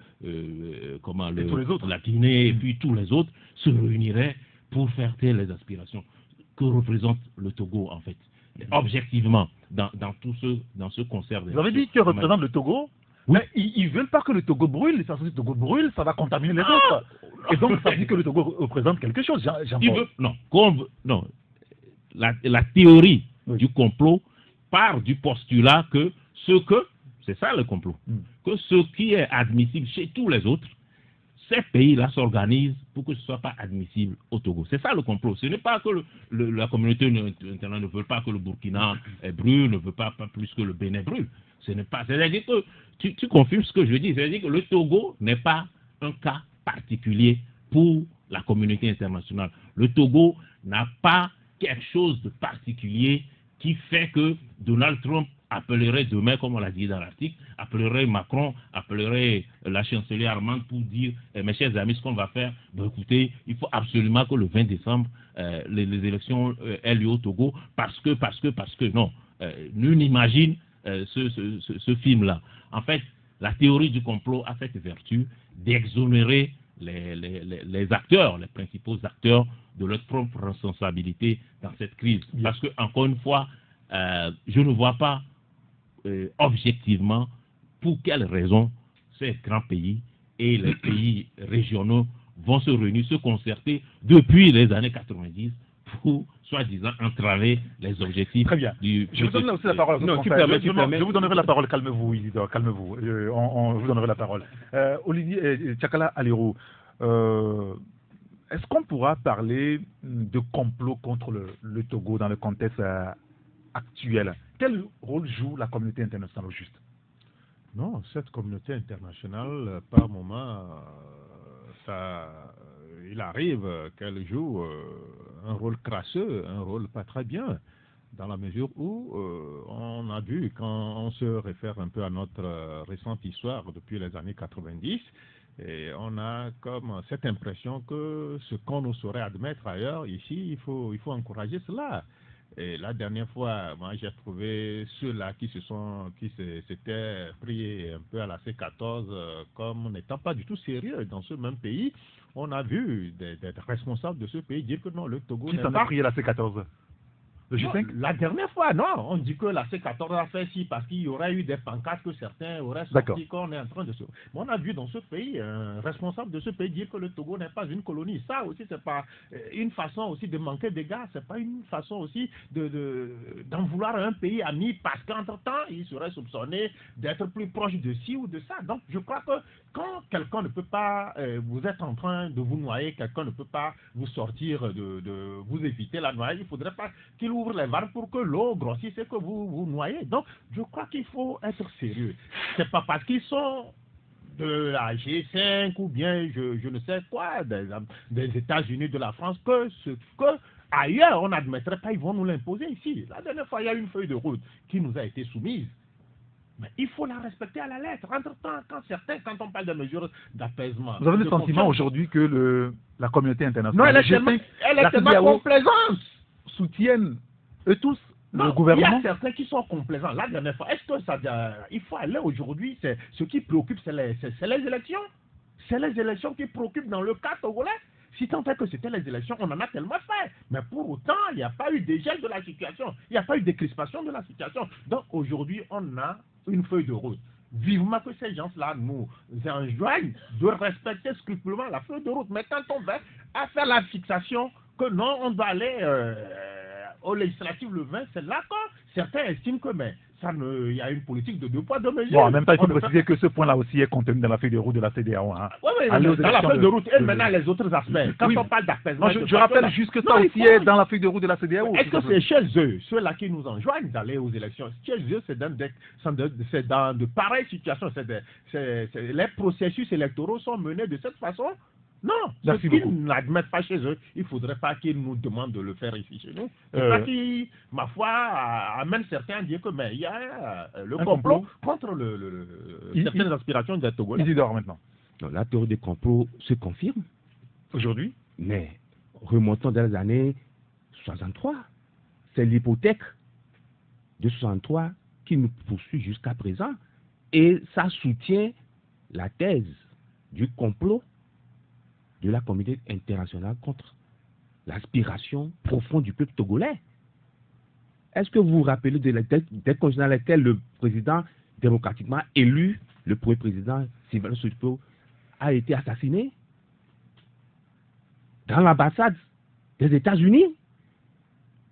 F: Guinée et puis tous les autres se réuniraient pour faire taire les aspirations que représente le Togo en fait. Objectivement, dans ce concert.
B: Vous avez dit que représente le Togo?
F: Oui.
B: Mais ils ne veulent pas que le Togo brûle. Si le Togo brûle, ça va contaminer les autres. Et donc, ça dit que le Togo représente quelque chose, Jean-Paul.
F: Non. La théorie du complot part du postulat que c'est ça le complot, que ce qui est admissible chez tous les autres, ces pays-là s'organisent pour que ce ne soit pas admissible au Togo. C'est ça le complot. Ce n'est pas que la communauté internationale ne veut pas que le Burkina brûle, ne veut pas plus que le Bénin brûle. Ce n'est pas. C'est-à-dire que tu confirmes ce que je dis. C'est-à-dire que le Togo n'est pas un cas particulier pour la communauté internationale. Le Togo n'a pas quelque chose de particulier qui fait que Donald Trump appellerait demain, comme on l'a dit dans l'article, appellerait Macron, appellerait la chancelière allemande pour dire, mes chers amis, ce qu'on va faire, écoutez, il faut absolument que le 20 décembre, les élections aient lieu au Togo, parce que, non. Nul n'imagine ce film-là. En fait, la théorie du complot a cette vertu d'exonérer les acteurs, les principaux acteurs de leur propre responsabilité dans cette crise. Parce que, encore une fois, je ne vois pas objectivement pour quelles raisons ces grands pays et les pays régionaux vont se réunir, se concerter depuis les années 90 pour, soi-disant, entraver les objectifs.
B: Très bien. Je vous donnerai aussi la parole. Je vous donnerai la parole. Calmez-vous, Isidore, calmez-vous. On vous donnerai la parole. Olivier Tchakala Alero, est-ce qu'on pourra parler de complot contre le Togo dans le contexte actuel? Quel rôle joue la communauté internationale au juste?
C: Non, cette communauté internationale, par moment, il arrive qu'elle joue un rôle crasseux, un rôle pas très bien, dans la mesure où on a vu, quand on se réfère un peu à notre récente histoire depuis les années 90, et on a comme cette impression que ce qu'on ne saurait admettre ailleurs, ici, il faut encourager cela. Et la dernière fois, moi, j'ai trouvé ceux-là qui s'étaient pris un peu à la C14 comme n'étant pas du tout sérieux dans ce même pays. On a vu des responsables de ce pays dire que non, le Togo...
B: Qui s'en a pris à la C14? Le G5?
G: La dernière fois, non. On dit que la C14 a fait ci parce qu'il y aurait eu des pancartes que certains auraient sorti qu'on est en train de se... Mais on a vu dans ce pays un responsable de ce pays dire que le Togo n'est pas une colonie. Ça aussi, c'est pas une façon aussi de manquer d'égards. C'est pas une façon aussi d'en vouloir à un pays ami parce qu'entre-temps, il serait soupçonné d'être plus proche de ci ou de ça. Donc, je crois que quand quelqu'un ne peut pas, vous êtes en train de vous noyer, quelqu'un ne peut pas vous sortir, vous éviter la noyade, il ne faudrait pas qu'il ouvre les vannes pour que l'eau grossisse et que vous vous noyez. Donc, je crois qu'il faut être sérieux. C'est pas parce qu'ils sont de la G5 ou bien je ne sais quoi, des États-Unis, de la France, que ce que ailleurs on n'admettrait pas, ils vont nous l'imposer ici. La dernière fois, il y a une feuille de route qui nous a été soumise. Mais il faut la respecter à la lettre. Entre-temps, quand on parle de mesures d'apaisement...
B: Vous avez le sentiment aujourd'hui que la communauté internationale...
G: Non, elle est tellement complaisante.
B: Soutiennent eux tous le gouvernement?
G: Il y a certains qui sont complaisants. La dernière fois, est-ce que ça... Il faut aller aujourd'hui, ce qui préoccupe, c'est les élections. C'est les élections qui préoccupent dans le cas togolais. Si tant est que c'était les élections, on en a tellement fait. Mais pour autant, il n'y a pas eu de gel de la situation. Il n'y a pas eu de décrispation de la situation. Donc aujourd'hui, on a une feuille de route. Vivement que ces gens-là nous enjoignent de respecter scrupuleusement la feuille de route. Mais quand on va à faire la fixation que non, on doit aller aux législatives le 20, c'est là que certains estiment que il y a une politique de 2 poids 2 mesures.
B: Bon, en même temps, il faut préciser que ce point-là aussi est contenu dans la feuille de route de la CEDEAO. Hein.
G: Oui, dans la feuille de route et maintenant les autres aspects. Quand on parle d'apaisement...
B: Je rappelle juste que ça aussi est dans la feuille de route de la CEDEAO.
G: Est-ce que c'est chez eux, ceux-là qui nous enjoignent d'aller aux élections? Chez eux, c'est dans de pareilles situations. Les processus électoraux sont menés de cette façon Non,
B: Merci
G: ce qu'ils
B: beaucoup.
G: n'admettent pas chez eux, il ne faudrait pas qu'ils nous demandent de le faire ici chez nous. C'est ça qui, ma foi, amène certains à dire que mais il y a le
B: Un
G: complot
B: complot.
G: contre certaines aspirations des Togolais.
B: Isidore maintenant.
E: Non, la théorie des complots se confirme,
B: Aujourd'hui,
E: mais remontons dans les années 63. C'est l'hypothèque de 63 qui nous poursuit jusqu'à présent. Et ça soutient la thèse du complot de la communauté internationale contre l'aspiration profonde du peuple togolais. Est-ce que vous vous rappelez des conditions dans lesquelles le président démocratiquement élu, le premier président Sylvain Solupo, a été assassiné? Dans l'ambassade des États-Unis,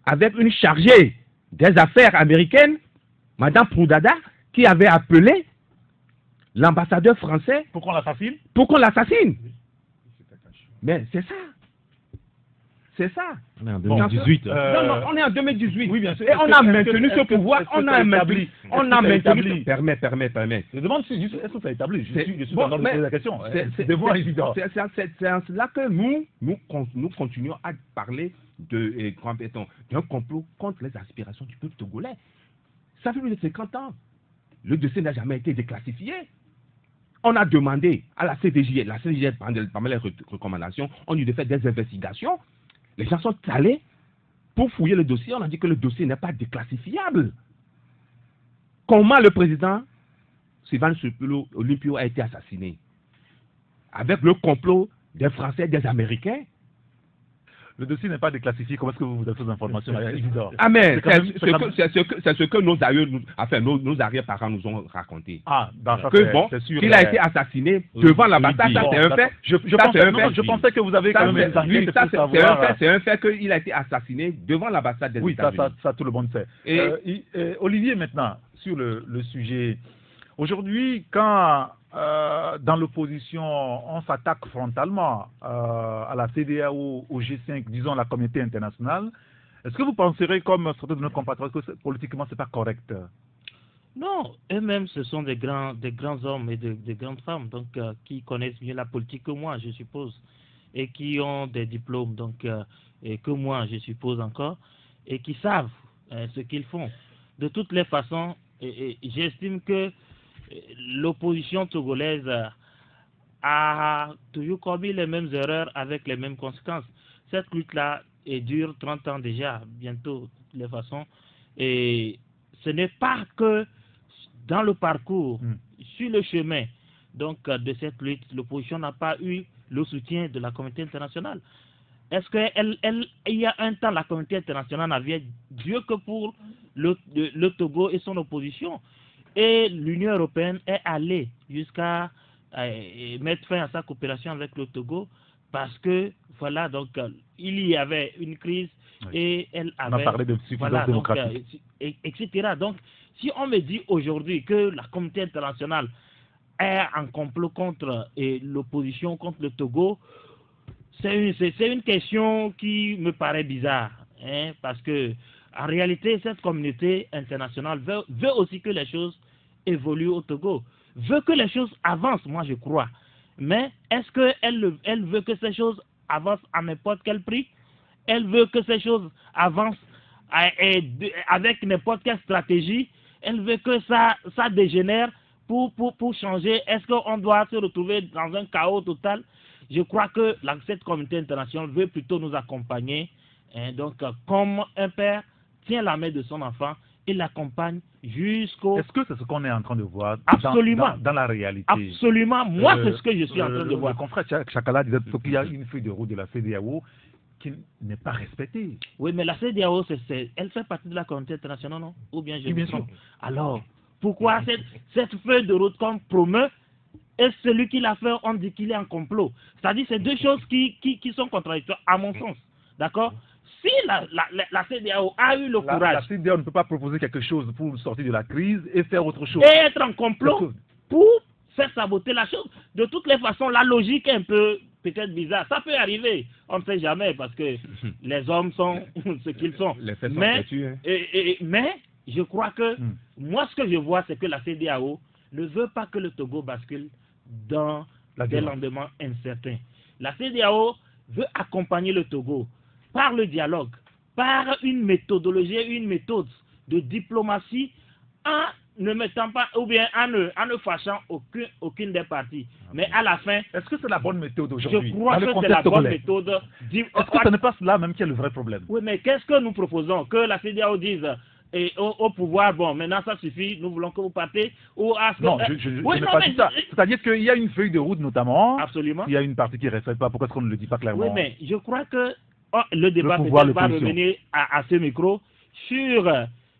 E: avec une chargée des affaires américaines, Madame Proudhada, qui avait appelé l'ambassadeur français
B: pour qu'on l'assassine.
E: pour qu'on l'assassine. Mais c'est ça. C'est ça.
F: On est en 2018.
E: Non, non, on est en 2018.
B: Oui, bien sûr.
E: Et on a maintenu ce
B: est-ce que-
E: pouvoir.
B: est-ce que
E: On a
B: c'est
E: maintenu.
B: établi?
E: On
B: Est-ce
E: a
B: que c'est
E: maintenu.
B: établi?
E: Permets.
B: Je demande si juste, est-ce que ça est établi? Je suis
E: Bon,
B: en train de
E: mais
B: poser la question.
E: c'est
B: Devant Isidore.
E: en cela que nous continuons à parler d'un complot contre les aspirations du peuple togolais. Ça fait plus de 50 ans. Le dossier n'a jamais été déclassifié. On a demandé à la CDJ, parmi les recommandations, on lui a fait des investigations. Les gens sont allés pour fouiller le dossier. On a dit que le dossier n'est pas déclassifiable. Comment le président Sylvain Olympio a été assassiné? Avec le complot des Français et des Américains.
B: Le dossier n'est pas déclassifié. Comment est-ce que vous avez ces informations, Isidore?
E: Ah mais
B: C'est quand même-
E: c'est ce que nos aïeux, nos arrière-parents nous ont raconté.
B: Ah, dans ça,
E: Que bon,
B: c'est sûr.
E: qu'il a été assassiné devant l'ambassade, ça
B: Bon,
E: c'est un fait.
B: d'accord. Je
E: Ça, c'est un
B: pensais,
E: fait.
B: je pensais que vous avez
E: Ça,
B: quand même des
E: c'est- oui,
B: enquêtes
E: ça,
B: pour
E: c'est
B: savoir.
E: c'est un fait qu'il a été assassiné devant l'ambassade des
B: Oui,
E: États-Unis.
B: ça, tout le monde sait.
E: Et-
B: Olivier, maintenant, sur le sujet. Aujourd'hui, quand dans l'opposition, on s'attaque frontalement à la CEDEAO, au G5, disons la communauté internationale, est-ce que vous penserez, comme certains de nos compatriotes, que politiquement, ce n'est pas correct?
D: Non, eux-mêmes, ce sont des grands hommes et des grandes femmes, donc qui connaissent mieux la politique que moi, je suppose, et qui ont des diplômes, donc et que moi, je suppose encore, et qui savent ce qu'ils font. De toutes les façons, j'estime que l'opposition togolaise a toujours commis les mêmes erreurs avec les mêmes conséquences. Cette lutte-là dure 30 ans déjà, bientôt, de toutes les façons, et ce n'est pas que dans le parcours, sur le chemin donc, de cette lutte, l'opposition n'a pas eu le soutien de la communauté internationale. Est-ce qu'il y a un temps, la communauté internationale n'avait Dieu que pour le Togo et son opposition? Et l'Union européenne est allée jusqu'à mettre fin à sa coopération avec le Togo parce que, voilà, donc, il y avait une crise et elle avait...
B: On a parlé de suffisance démocratique.
D: etc. Donc, si on me dit aujourd'hui que la communauté internationale est en complot contre l'opposition, contre le Togo, c'est une question qui me paraît bizarre, hein, parce que en réalité, cette communauté internationale veut aussi que les choses évoluent au Togo, veut que les choses avancent, moi je crois. Mais est-ce qu'elle veut que ces choses avancent à n'importe quel prix? Elle veut que ces choses avancent avec n'importe quelle stratégie? Elle veut que ça dégénère pour changer? Est-ce qu'on doit se retrouver dans un chaos total? Je crois que cette communauté internationale veut plutôt nous accompagner. Hein, donc, comme un père tient la main de son enfant et l'accompagne jusqu'au...
B: Est-ce que c'est ce qu'on est en train de voir
D: Absolument.
B: dans la réalité?
D: Absolument. Moi, c'est ce que je suis en train de voir.
B: Le confrère Chakala disait qu'il y a une feuille de route de la CEDEAO qui n'est pas respectée.
D: Oui, mais la CEDEAO, elle fait partie de la communauté internationale, non? Ou bien je me trompe? Alors, pourquoi cette feuille de route qu'on promeut et celui qui l'a fait, on dit qu'il est en complot? C'est-à-dire c'est deux choses qui sont contradictoires, à mon sens. D'accord? Si la CEDEAO a eu le courage...
B: La CEDEAO ne peut pas proposer quelque chose pour sortir de la crise et faire autre chose.
D: Et être en complot pour faire saboter la chose. De toutes les façons, la logique est un peu peut-être bizarre. Ça peut arriver. On ne sait jamais parce que les hommes sont ce qu'ils sont.
E: Les faits sont
D: mais,
E: têtus, hein.
D: Mais je crois que moi, ce que je vois, c'est que la CEDEAO ne veut pas que le Togo bascule dans des lendemains incertains. La CEDEAO veut accompagner le Togo par le dialogue, par une méthodologie, une méthode de diplomatie en ne mettant pas, ou bien en ne fâchant aucune des parties. Mais à la fin,
B: est-ce que c'est la bonne méthode aujourd'hui?
D: Je crois que c'est la bonne méthode.
B: Est-ce que ce n'est pas là même qui est le vrai problème?
D: Oui, mais qu'est-ce que nous proposons? Que la CEDEAO dise au pouvoir, bon, maintenant ça suffit, nous voulons que vous partez, ou à ce que...
B: Non, je n'ai pas dit ça. C'est-à-dire qu'il y a une feuille de route notamment.
D: Absolument.
B: Il y a une partie qui ne respecte pas. Pourquoi est-ce qu'on ne le dit pas clairement?
D: Oui, mais je crois que le débat peut-être va revenir à ce micro sur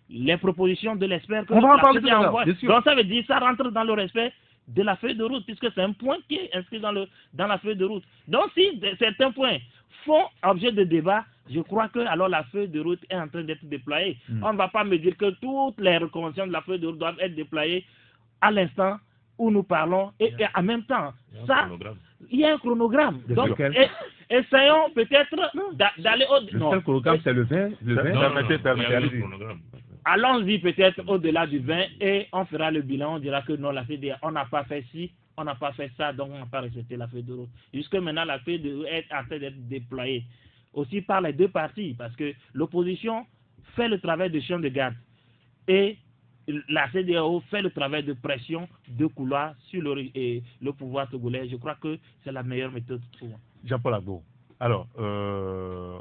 D: les propositions de l'expert que
B: on va en parler
D: tout à l'heure, bien sûr. Donc ça veut dire ça rentre dans le respect de la feuille de route, puisque c'est un point qui est inscrit dans la feuille de route. Donc si certains points font objet de débat, je crois que alors la feuille de route est en train d'être déployée. On ne va pas me dire que toutes les recommandations de la feuille de route doivent être déployées à l'instant où nous parlons et en même temps. Il y a un chronogramme. Donc, essayons peut-être d'aller au...
E: Le seul chronogramme, c'est le 20.
D: Allons-y peut-être au-delà du 20 et on fera le bilan. On dira que non, la CEDEAO, on n'a pas fait ci, on n'a pas fait ça, donc on n'a pas respecté la feuille de route. Jusque maintenant, la feuille de route est en train d'être déployée. Aussi par les deux parties, parce que l'opposition fait le travail de chien de garde et la CEDEAO fait le travail de pression de couloir sur le pouvoir togolais. Je crois que c'est la meilleure méthode pour moi.
B: Jean-Paul Agbo, alors,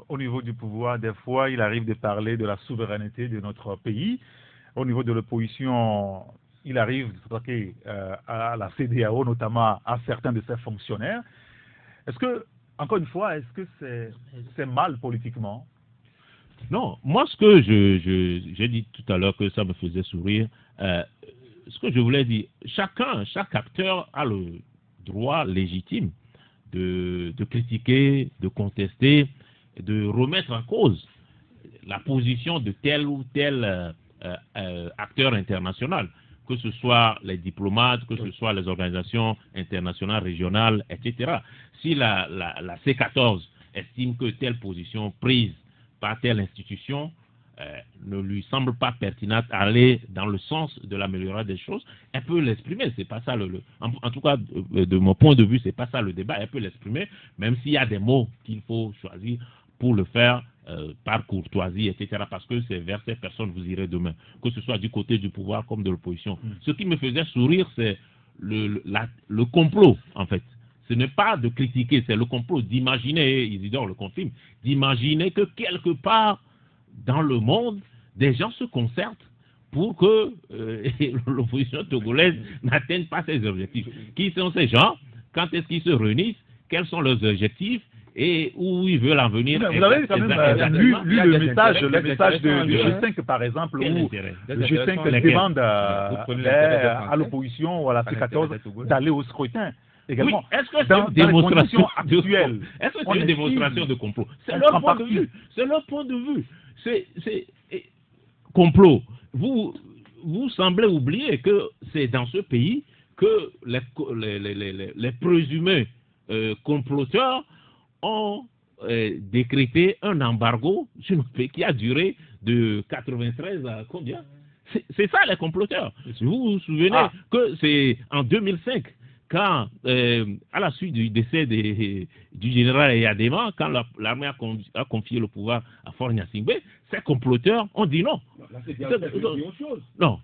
B: au niveau du pouvoir, des fois, il arrive de parler de la souveraineté de notre pays. Au niveau de l'opposition, il arrive de s'attaquer à la CEDEAO, notamment à certains de ses fonctionnaires. Est-ce que, encore une fois, est-ce que c'est mal politiquement?
F: Non, moi ce que j'ai dit tout à l'heure que ça me faisait sourire, ce que je voulais dire, chaque acteur a le droit légitime de critiquer, de contester, de remettre en cause la position de tel ou tel acteur international, que ce soit les diplomates, que ce soit les organisations internationales, régionales, etc. Si la C14 estime que telle position prise par telle institution ne lui semble pas pertinente à aller dans le sens de l'amélioration des choses, elle peut l'exprimer. C'est pas ça en tout cas, de mon point de vue, c'est pas ça le débat. Elle peut l'exprimer, même s'il y a des mots qu'il faut choisir pour le faire par courtoisie, etc. Parce que c'est vers ces personnes que vous irez demain, que ce soit du côté du pouvoir comme de l'opposition. Ce qui me faisait sourire, c'est le complot, en fait. Ce n'est pas de critiquer, c'est le complot d'imaginer, Isidore le confirme, d'imaginer que quelque part dans le monde, des gens se concertent pour que l'opposition togolaise n'atteigne pas ses objectifs. Qui sont ces gens? Quand est-ce qu'ils se réunissent? Quels sont leurs objectifs? Et où ils veulent en venir?
B: Vous avez quand même lu le message du G5, par exemple, où le G5 demande à l'opposition ou à la C14 d'aller au scrutin. Également,
F: oui, est-ce que c'est une démonstration actuelle? Est-ce que c'est une démonstration de complot? C'est leur point de vue. C'est leur point de vue. C'est complot. Vous semblez oublier que c'est dans ce pays que les présumés comploteurs ont décrété un embargo sur notre pays qui a duré de 93 à combien? C'est ça les comploteurs. Vous vous souvenez que c'est en 2005 quand, à la suite du décès du général Eyadema, quand l'armée a confié le pouvoir à Faure Gnassingbé, ces comploteurs ont dit non.
E: La CEDEAO a dit autre chose.
F: Non.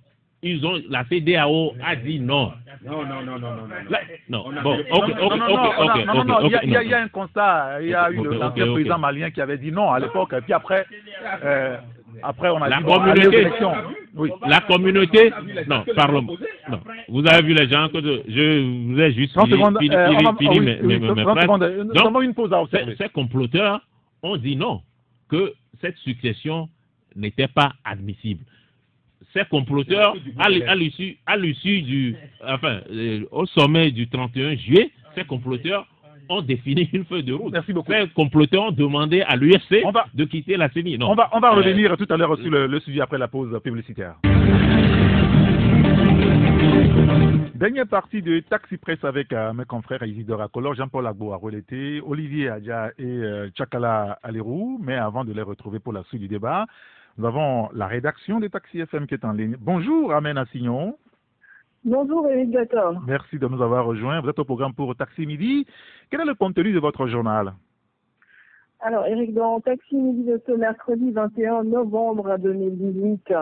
F: La CEDEAO a dit non.
E: Non.
F: Bon,
B: il y a un constat. Il y a eu l'ancien président malien qui avait dit non à l'époque. Et puis après, on a dit
F: communauté. Oui. La communauté. Non, parlons. Non. Vous avez vu les gens que je vous ai juste fini mes phrases.
B: Nous avons une pause à observer.
F: Ces comploteurs ont dit non, que cette succession n'était pas admissible. Ces comploteurs, à l'issue au sommet du 31 juillet, ces comploteurs ont défini une feuille de route.
B: Merci beaucoup.
F: Ces comploteurs ont demandé à l'UFC de quitter la CENI.
B: On va revenir tout à l'heure sur le sujet après la pause publicitaire. Dernière partie de Taxi Presse avec mes confrères Isidore Akolor, Jean-Paul Agbo à Roleté, Olivier Adja et Tchakala Alerou. Mais avant de les retrouver pour la suite du débat, nous avons la rédaction de Taxi FM qui est en ligne. Bonjour, Amen Assignon.
H: Bonjour Eric Gator.
B: Merci de nous avoir rejoints. Vous êtes au programme pour Taxi Midi. Quel est le contenu de votre journal?
H: Alors Eric, dans Taxi Midi de ce mercredi 21 novembre 2018,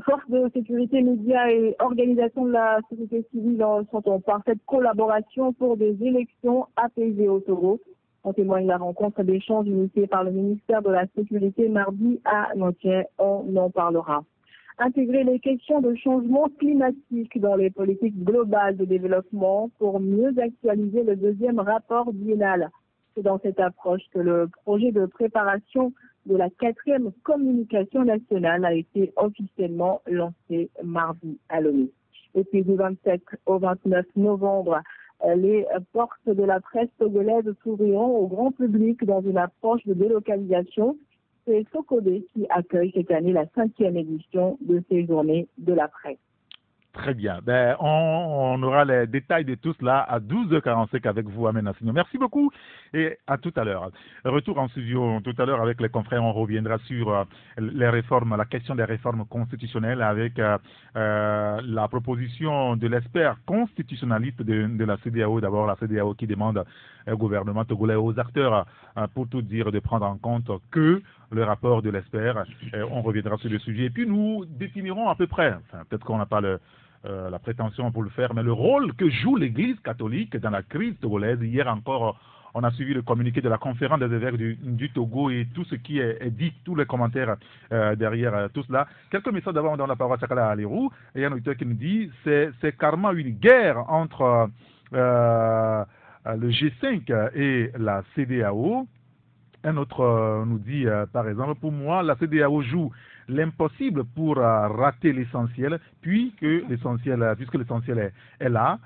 H: forces de sécurité, médias et organisations de la société civile sont en parfaite collaboration pour des élections apaisées au Togo. On témoigne la rencontre d'échanges initiée par le ministère de la Sécurité mardi à Nanterre. On en parlera. Intégrer les questions de changement climatique dans les politiques globales de développement pour mieux actualiser le deuxième rapport biennal. C'est dans cette approche que le projet de préparation de la 4e communication nationale a été officiellement lancé mardi à Lomé. Et puis du 27 au 29 novembre, les portes de la presse togolaise s'ouvriront au grand public dans une approche de délocalisation. C'est Sokode qui accueille cette année la 5e édition de ces journées de la presse.
B: Très bien. Ben, on aura les détails de tout cela à 12h45 avec vous, Amen Assignon. Merci beaucoup et à tout à l'heure. Retour en studio tout à l'heure avec les confrères. On reviendra sur les réformes, la question des réformes constitutionnelles avec la proposition de l'expert constitutionnaliste de la CEDEAO. D'abord, la CEDEAO qui demande au gouvernement togolais, aux acteurs, pour tout dire, de prendre en compte que le rapport de l'expert. On reviendra sur le sujet. Et puis, nous définirons à peu près, enfin, peut-être qu'on n'a pas la prétention pour le faire, mais le rôle que joue l'Église catholique dans la crise togolaise. Hier encore, on a suivi le communiqué de la conférence des évêques du Togo et tout ce qui est dit, tous les commentaires derrière tout cela. Quelques messages d'avant, on donne la parole à Chakala Alérou. Et il y a un auditeur qui nous dit c'est carrément une guerre entre le G5 et la CEDEAO. Un autre nous dit, par exemple, pour moi, la CEDEAO joue l'impossible pour rater l'essentiel, puisque l'essentiel est là,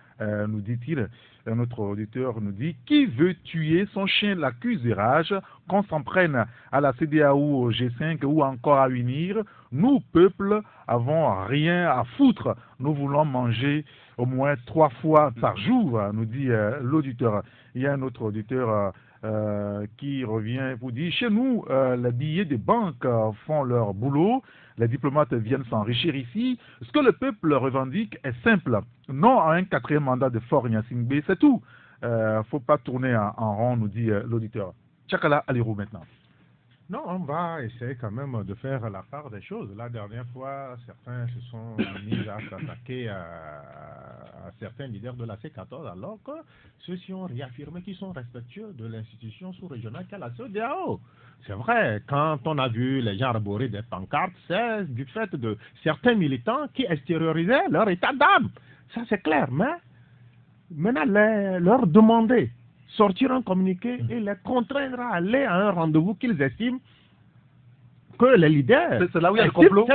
B: nous dit-il. Un autre auditeur nous dit, qui veut tuer son chien l'accuse de rage, qu'on s'en prenne à la CEDEAO, au G5 ou encore à UNIR. Nous, peuple, avons rien à foutre. Nous voulons manger au moins 3 fois par jour, nous dit l'auditeur. Il y a un autre auditeur qui revient vous dit, chez nous, les billets des banques font leur boulot, les diplomates viennent s'enrichir ici. Ce que le peuple revendique est simple, non à un 4e mandat de Faure Gnassingbé, c'est tout. Faut pas tourner en rond, nous dit l'auditeur. Chakala Alirou maintenant.
C: Non, on va essayer quand même de faire la part des choses. La dernière fois, certains se sont mis à s'attaquer à certains leaders de la C14, alors que ceux-ci ont réaffirmé qu'ils sont respectueux de l'institution sous-régionale qu'est la CEDEAO. C'est vrai, quand on a vu les gens arborer des pancartes, c'est du fait de certains militants qui extériorisaient leur état d'âme. Ça, c'est clair, mais maintenant, leur demander sortir un communiqué et les contraindre à aller à un rendez-vous qu'ils estiment que les leaders...
B: C'est là où il y a le complot.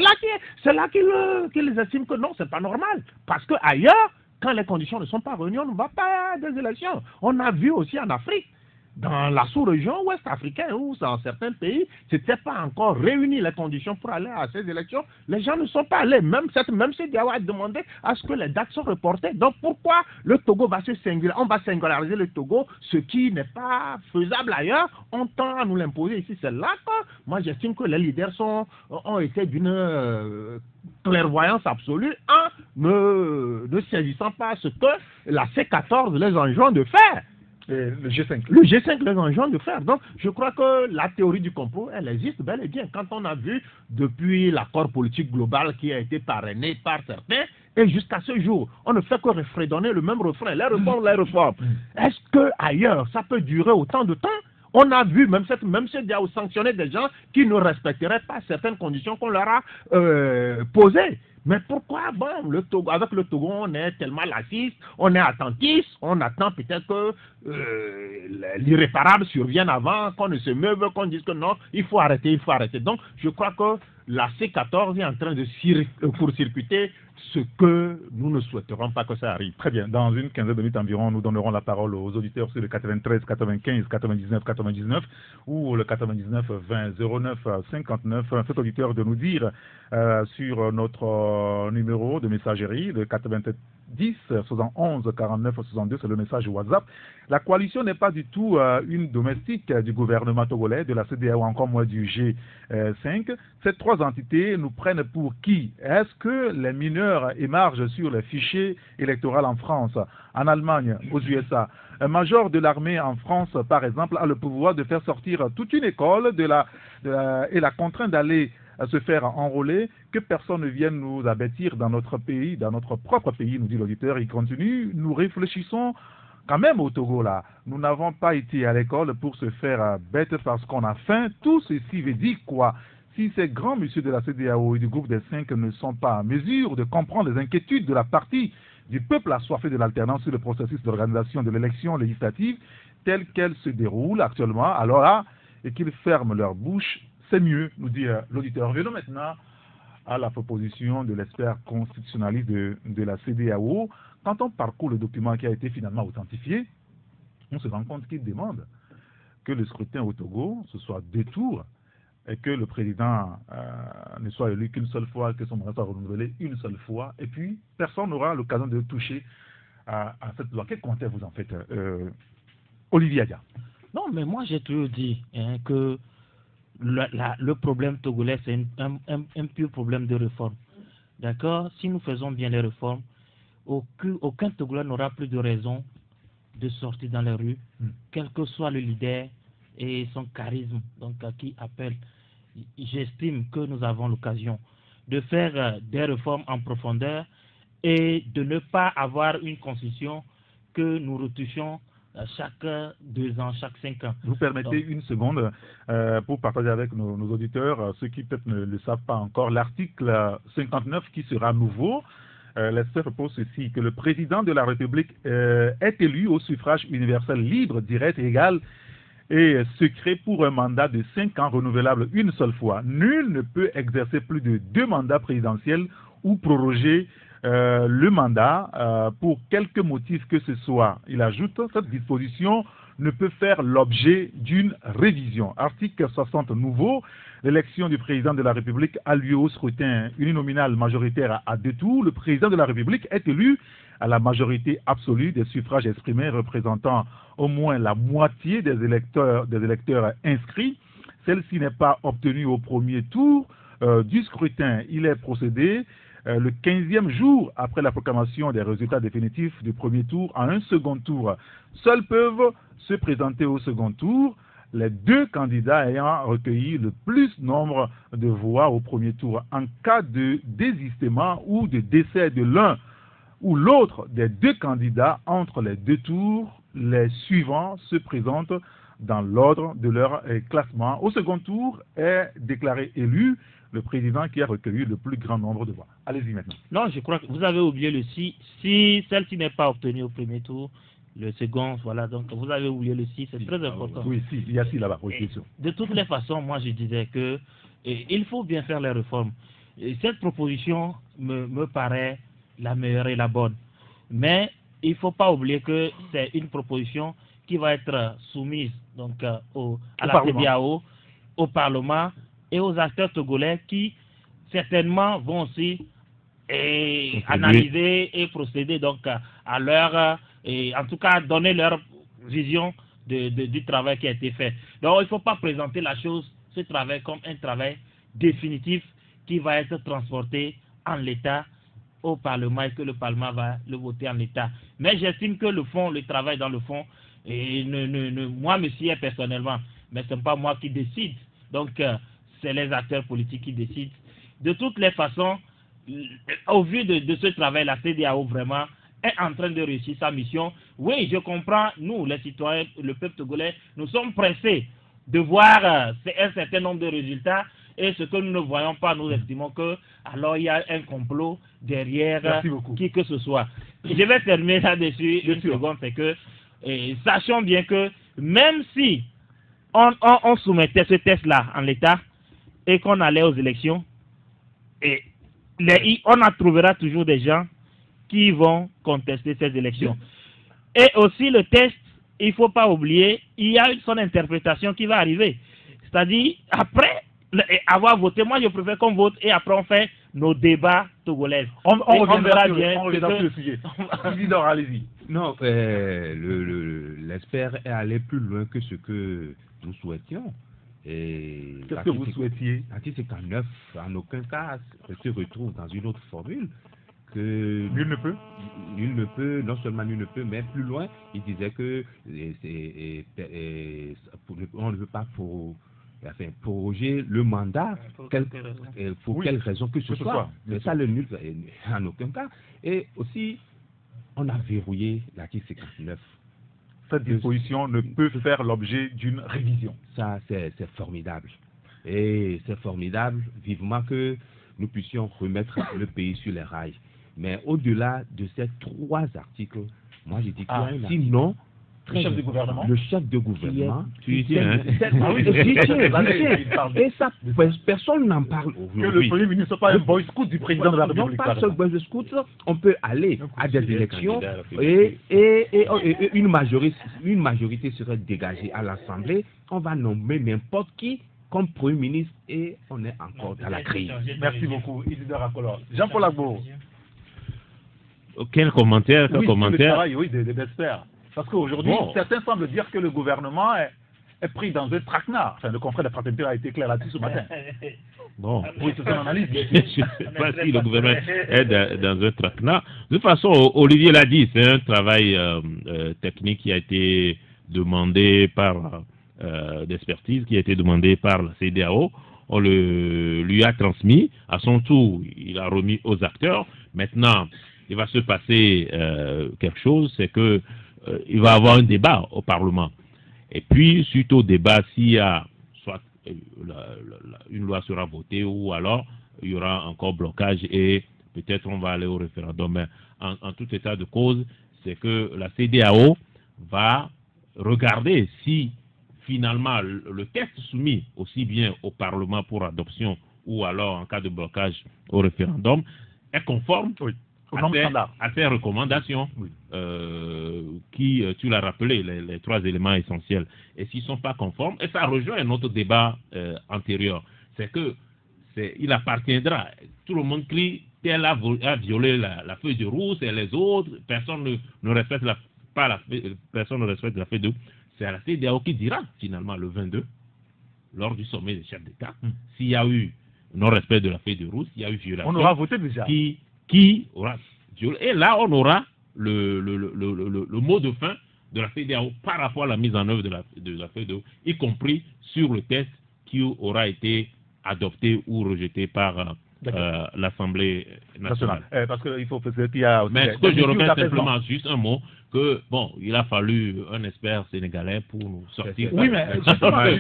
C: C'est là qu'ils estiment que non, c'est pas normal. Parce qu'ailleurs, quand les conditions ne sont pas réunies, on ne va pas à des élections. On a vu aussi en Afrique, dans la sous-région ouest africaine, ou dans certains pays, ce n'était pas encore réuni les conditions pour aller à ces élections. Les gens ne sont pas allés. Même CEDEAO a demandé à ce que les dates soient reportées. Donc pourquoi le Togo va se singulariser? On va singulariser le Togo, ce qui n'est pas faisable ailleurs. On tend à nous l'imposer ici. C'est là que moi j'estime que les leaders ont été d'une clairvoyance absolue en ne saisissant pas ce que la C14 les enjoint de faire.
B: Le G5.
C: Le G5 les enjoint de faire. Donc, je crois que la théorie du complot, elle existe bel et bien. Quand on a vu, depuis l'accord politique global qui a été parrainé par certains, et jusqu'à ce jour, on ne fait que refredonner le même refrain. Les réformes, les réformes. Est-ce qu'ailleurs, ça peut durer autant de temps? On a vu, même CEDEAO sanctionner des gens qui ne respecteraient pas certaines conditions qu'on leur a posées. Mais pourquoi, bon, avec le Togo, on est tellement laxiste, on est attentiste, on attend peut-être que l'irréparable survienne avant, qu'on ne se meuve, qu'on dise que non, il faut arrêter, il faut arrêter. Donc, je crois que la C14 est en train de court-circuiter ce que nous ne souhaiterons pas que ça arrive.
B: Très bien. Dans une quinzaine de minutes environ, nous donnerons la parole aux auditeurs sur le 93 95 99 99 ou le 99 20 09 59. Cet auditeur de nous dire sur notre numéro de messagerie, le 10 71 49 62, c'est le message WhatsApp. La coalition n'est pas du tout une domestique du gouvernement togolais, de la CEDEAO, encore moins du G5. Ces trois entités nous prennent pour qui? Est-ce que les mineurs émargent sur les fichiers électoraux en France, en Allemagne, aux USA? Un major de l'armée en France, par exemple, a le pouvoir de faire sortir toute une école et la contrainte d'aller se faire enrôler, que personne ne vienne nous abattir dans notre pays, dans notre propre pays, nous dit l'auditeur. Il continue, nous réfléchissons quand même au Togo là. Nous n'avons pas été à l'école pour se faire bête parce qu'on a faim. Tout ceci veut dire quoi? Si ces grands messieurs de la CEDEAO et du groupe des 5 ne sont pas en mesure de comprendre les inquiétudes de la partie du peuple assoiffé de l'alternance sur le processus d'organisation de l'élection législative telle qu'elle se déroule actuellement, alors là, et qu'ils ferment leur bouche, c'est mieux, nous dit l'auditeur. Venons maintenant à la proposition de l'expert constitutionnaliste de la CEDEAO. Quand on parcourt le document qui a été finalement authentifié, on se rend compte qu'il demande que le scrutin au Togo, ce soit 2 tours, et que le président ne soit élu qu'une seule fois, que son mandat soit renouvelé une seule fois, et puis personne n'aura l'occasion de toucher à cette loi. Quel commentaire vous en faites, Olivier Adia?
D: Non, mais moi j'ai toujours dit que le problème togolais, c'est un pur problème de réforme. D'accord? Si nous faisons bien les réformes, aucun Togolais n'aura plus de raison de sortir dans les rues, quel que soit le leader et son charisme, donc qui appelle. J'estime que nous avons l'occasion de faire des réformes en profondeur et de ne pas avoir une constitution que nous retouchons chaque 2 ans, chaque 5 ans.
B: Vous permettez une seconde pour partager avec nos auditeurs, ceux qui peut-être ne le savent pas encore, l'article 59 qui sera nouveau. L'expert propose ceci, que le président de la République est élu au suffrage universel libre, direct, égal et secret pour un mandat de 5 ans renouvelable une seule fois. Nul ne peut exercer plus de 2 mandats présidentiels ou proroger le mandat pour quelque motif que ce soit. Il ajoute, cette disposition ne peut faire l'objet d'une révision. Article 60 nouveau, l'élection du président de la République a lieu au scrutin uninominal majoritaire à 2 tours. Le président de la République est élu à la majorité absolue des suffrages exprimés représentant au moins la moitié des électeurs inscrits. Celle-ci n'est pas obtenue au premier tour du scrutin. Il est procédé le 15e jour après la proclamation des résultats définitifs du premier tour à un second tour. Seuls peuvent se présenter au second tour les 2 candidats ayant recueilli le plus nombre de voix au premier tour. En cas de désistement ou de décès de l'un ou l'autre des 2 candidats entre les 2 tours, les suivants se présentent dans l'ordre de leur classement. Au second tour est déclaré élu le président qui a recueilli le plus grand nombre de voix. Allez-y maintenant.
D: Non, je crois que vous avez oublié le si. Si celle-ci n'est pas obtenue au premier tour, le second, voilà, donc vous avez oublié le si, c'est très important.
B: Oui, si, il y a si là-bas, oui, bien sûr.
D: De toutes les façons, moi je disais que il faut bien faire les réformes. Et cette proposition me paraît la meilleure et la bonne. Mais il ne faut pas oublier que c'est une proposition qui va être soumise donc, à la CEDEAO, au Parlement et aux acteurs togolais qui certainement vont aussi analyser et procéder donc à leur, en tout cas donner leur vision du travail qui a été fait. Donc il ne faut pas présenter ce travail comme un travail définitif qui va être transporté en l'état au Parlement et que le Parlement va le voter en l'état. Mais j'estime que le travail dans le fond, moi me sied personnellement, mais ce n'est pas moi qui décide. Donc c'est les acteurs politiques qui décident. De toutes les façons, au vu de ce travail, la CEDEAO vraiment est en train de réussir sa mission. Oui, je comprends, nous les citoyens, le peuple togolais, nous sommes pressés de voir un certain nombre de résultats. Et ce que nous ne voyons pas, nous estimons que alors il y a un complot derrière qui que ce soit. Je vais terminer là-dessus une seconde, c'est que sachons bien que même si on soumettait ce test-là en l'état et qu'on allait aux élections, on en trouvera toujours des gens qui vont contester ces élections. Et aussi le test, il ne faut pas oublier, il y a son interprétation qui va arriver. C'est-à-dire, après avoir voté, moi je préfère qu'on vote et après on fait nos débats togolaise.
B: On
D: verra bien.
B: On reviendra sur le sujet. Isidore, allez-y.
E: Non, l'expert est allé plus loin que ce que nous souhaitions.
B: Qu'est-ce que vous souhaitiez?
E: L'article 59, en aucun cas, se retrouve dans une autre formule que
B: nul ne peut.
E: Nul ne peut, non seulement nul ne peut, mais plus loin, il disait que on ne veut pas proroger le mandat pour quelle raison que ce soit. Mais ça, le nul, en aucun cas. Et aussi, on a verrouillé l'article 59.
B: Cette disposition ne peut faire l'objet d'une révision.
E: Ça, c'est formidable. Et c'est formidable, vivement que nous puissions remettre le pays sur les rails. Mais au-delà de ces 3 articles, moi j'ai dit qu'il y a sinon...
B: Le chef de gouvernement.
E: Le chef de gouvernement.
F: Tu dis, hein?
E: Et ça, personne n'en parle.
B: Que le Premier ministre ne soit pas un boy scout du président de la République.
E: Non, pas ce boy scout, on peut aller à des élections et une majorité serait dégagée à l'Assemblée. On va nommer n'importe qui comme Premier ministre et on est encore dans la crise.
B: Merci beaucoup, Isidore Akolor. Jean-Paul Agbo.
F: Quel commentaire?
B: Oui, le travail, oui, des experts. Parce qu'aujourd'hui, certains semblent dire que le gouvernement est pris dans un traquenard. Enfin, le confrère de Fraternité a été clair là-dessus ce matin.
F: Bon.
B: Oui, c'est son analyse.
F: Je ne sais pas si le gouvernement est dans un traquenard. De toute façon, Olivier l'a dit, c'est un travail technique qui a été demandé par d'expertise, qui a été demandé par la CEDEAO. On lui a transmis. À son tour, il a remis aux acteurs. Maintenant, il va se passer quelque chose, c'est que il va y avoir un débat au Parlement. Et puis, suite au débat, s'il y a soit une loi sera votée ou alors il y aura encore blocage et peut-être on va aller au référendum. Mais en tout état de cause, c'est que la CEDEAO va regarder si finalement le texte soumis aussi bien au Parlement pour adoption ou alors en cas de blocage au référendum est conforme à ces recommandations qui, tu l'as rappelé, les 3 éléments essentiels. Et s'ils ne sont pas conformes, et ça rejoint un autre débat antérieur, c'est que il appartiendra, tout le monde crie, tel a violé la feuille de route et les autres, personne ne respecte personne ne respecte la feuille de route. C'est à la CEDEAO qui dira finalement le 22, lors du sommet des chefs d'État, s'il y a eu non-respect de la feuille de route, s'il y a eu violation.
B: On aura voté déjà.
F: Qui aura violé. Et là, on aura le mot de fin de la CEDEAO par rapport à la mise en œuvre de la feuille de route, y compris sur le texte qui aura été adopté ou rejeté par l'Assemblée nationale.
B: Parce qu'il faut qu'il y a...
F: Mais ce que je répète simplement, juste un mot, que bon, il a fallu un expert sénégalais pour nous sortir.
B: Oui, mais justement,
E: c'est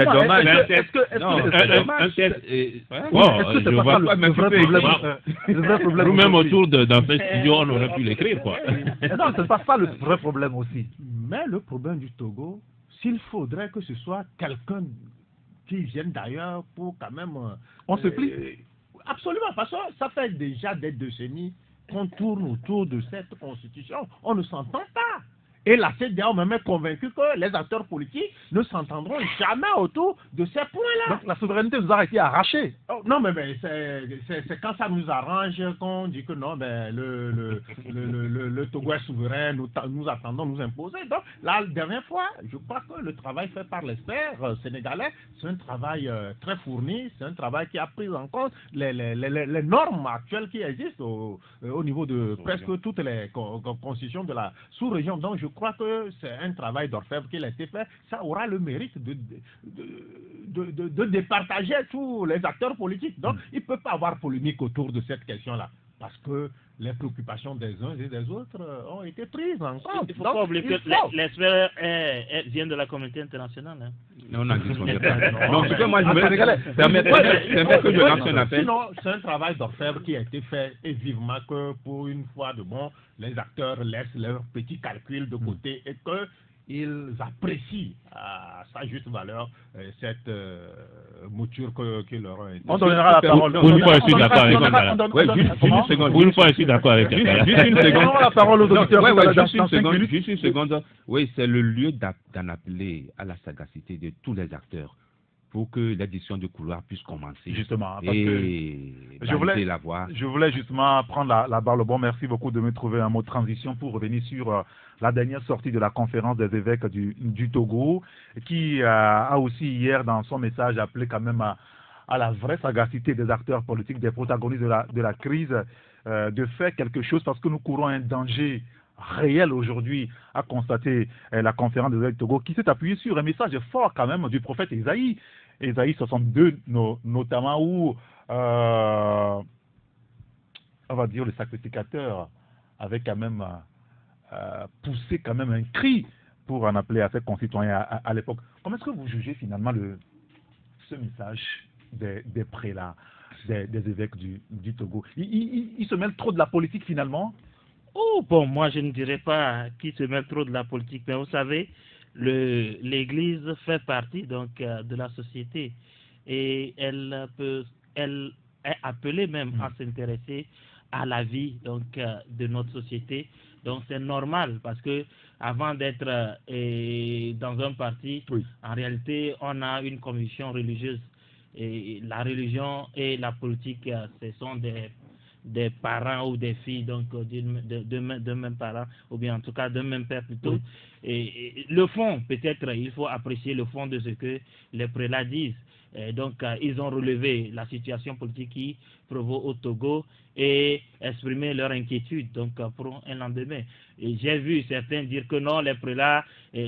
E: dommage.
B: Est-ce que c'est pas le vrai problème?
F: Nous-mêmes autour dans ce studio, on aurait pu l'écrire, quoi.
B: Non, c'est pas ça le vrai problème aussi. Mais le problème du Togo, s'il faudrait que ce soit quelqu'un qui vienne d'ailleurs pour quand même... On se plie. Absolument, parce que ça fait déjà des décennies qu'on tourne autour de cette constitution. On ne s'entend pas. Et la CEDEAO même est convaincue que les acteurs politiques ne s'entendront jamais autour de ces points-là. Donc la souveraineté nous a été arrachée. Oh, non, mais c'est quand ça nous arrange qu'on dit que non, le Togo est souverain, nous attendons nous imposer. Donc la dernière fois, je crois que le travail fait par l'expert sénégalais, c'est un travail très fourni, c'est un travail qui a pris en compte les normes actuelles qui existent au niveau de presque toutes les constitutions de la sous-région. Donc je crois que c'est un travail d'orfèvre qui a été fait. Ça aura le mérite de départager tous les acteurs politiques. Donc, il ne peut pas avoir polémique autour de cette question-là. Parce que les préoccupations des uns et des autres ont été prises en compte.
D: Il ne faut pas oublier que l'expert vient de la communauté internationale. Hein.
E: Non, non, ce que moi je veux permettre que je lance un appel.
B: Sinon, c'est un travail d'orfèvre qui a été fait et vivement que pour une fois de bon, les acteurs laissent leurs petits calculs de côté et qu'ils apprécient à sa juste valeur cette mouture qui leur a été.
G: On donnera la parole.
F: Pour une fois, je suis d'accord avec Pour une fois, je suis d'accord avec
E: Juste une seconde.
G: La parole aux auditeurs.
E: Juste une seconde. Oui, c'est le lieu d'en appeler à la sagacité de tous les acteurs. pour que la décision de couloir puisse commencer.
B: Justement, parce
E: et
B: que je voulais justement prendre la barre le bon. Merci beaucoup de me trouver un mot de transition pour revenir sur la dernière sortie de la conférence des évêques du Togo, qui a aussi hier dans son message appelé quand même à la vraie sagacité des acteurs politiques, des protagonistes de la crise, de faire quelque chose parce que nous courons un danger réel aujourd'hui, à constater la conférence des évêques du Togo qui s'est appuyée sur un message fort quand même du prophète Ésaïe. Ésaïe 62 notamment, où on va dire le sacrificateur avait quand même poussé quand même un cri pour en appeler à ses concitoyens à l'époque. Comment est-ce que vous jugez finalement ce message des prélats, des évêques du Togo? Ils se mêlent trop de la politique finalement?
D: Oh, bon, moi je ne dirais pas qu'ils se mêlent trop de la politique, mais vous savez, l'Église fait partie donc de la société et elle est appelée même à s'intéresser à la vie donc de notre société. Donc c'est normal parce que avant d'être dans un parti, en réalité on a une conviction religieuse et la religion et la politique ce sont des parents ou des filles donc d'un même parent ou bien en tout cas d'un même père plutôt. Et le fond, peut-être il faut apprécier le fond de ce que les prélats disent. Et donc ils ont relevé la situation politique qui prévaut au Togo et exprimé leur inquiétude donc pour un lendemain. Et j'ai vu certains dire que non, les prélats,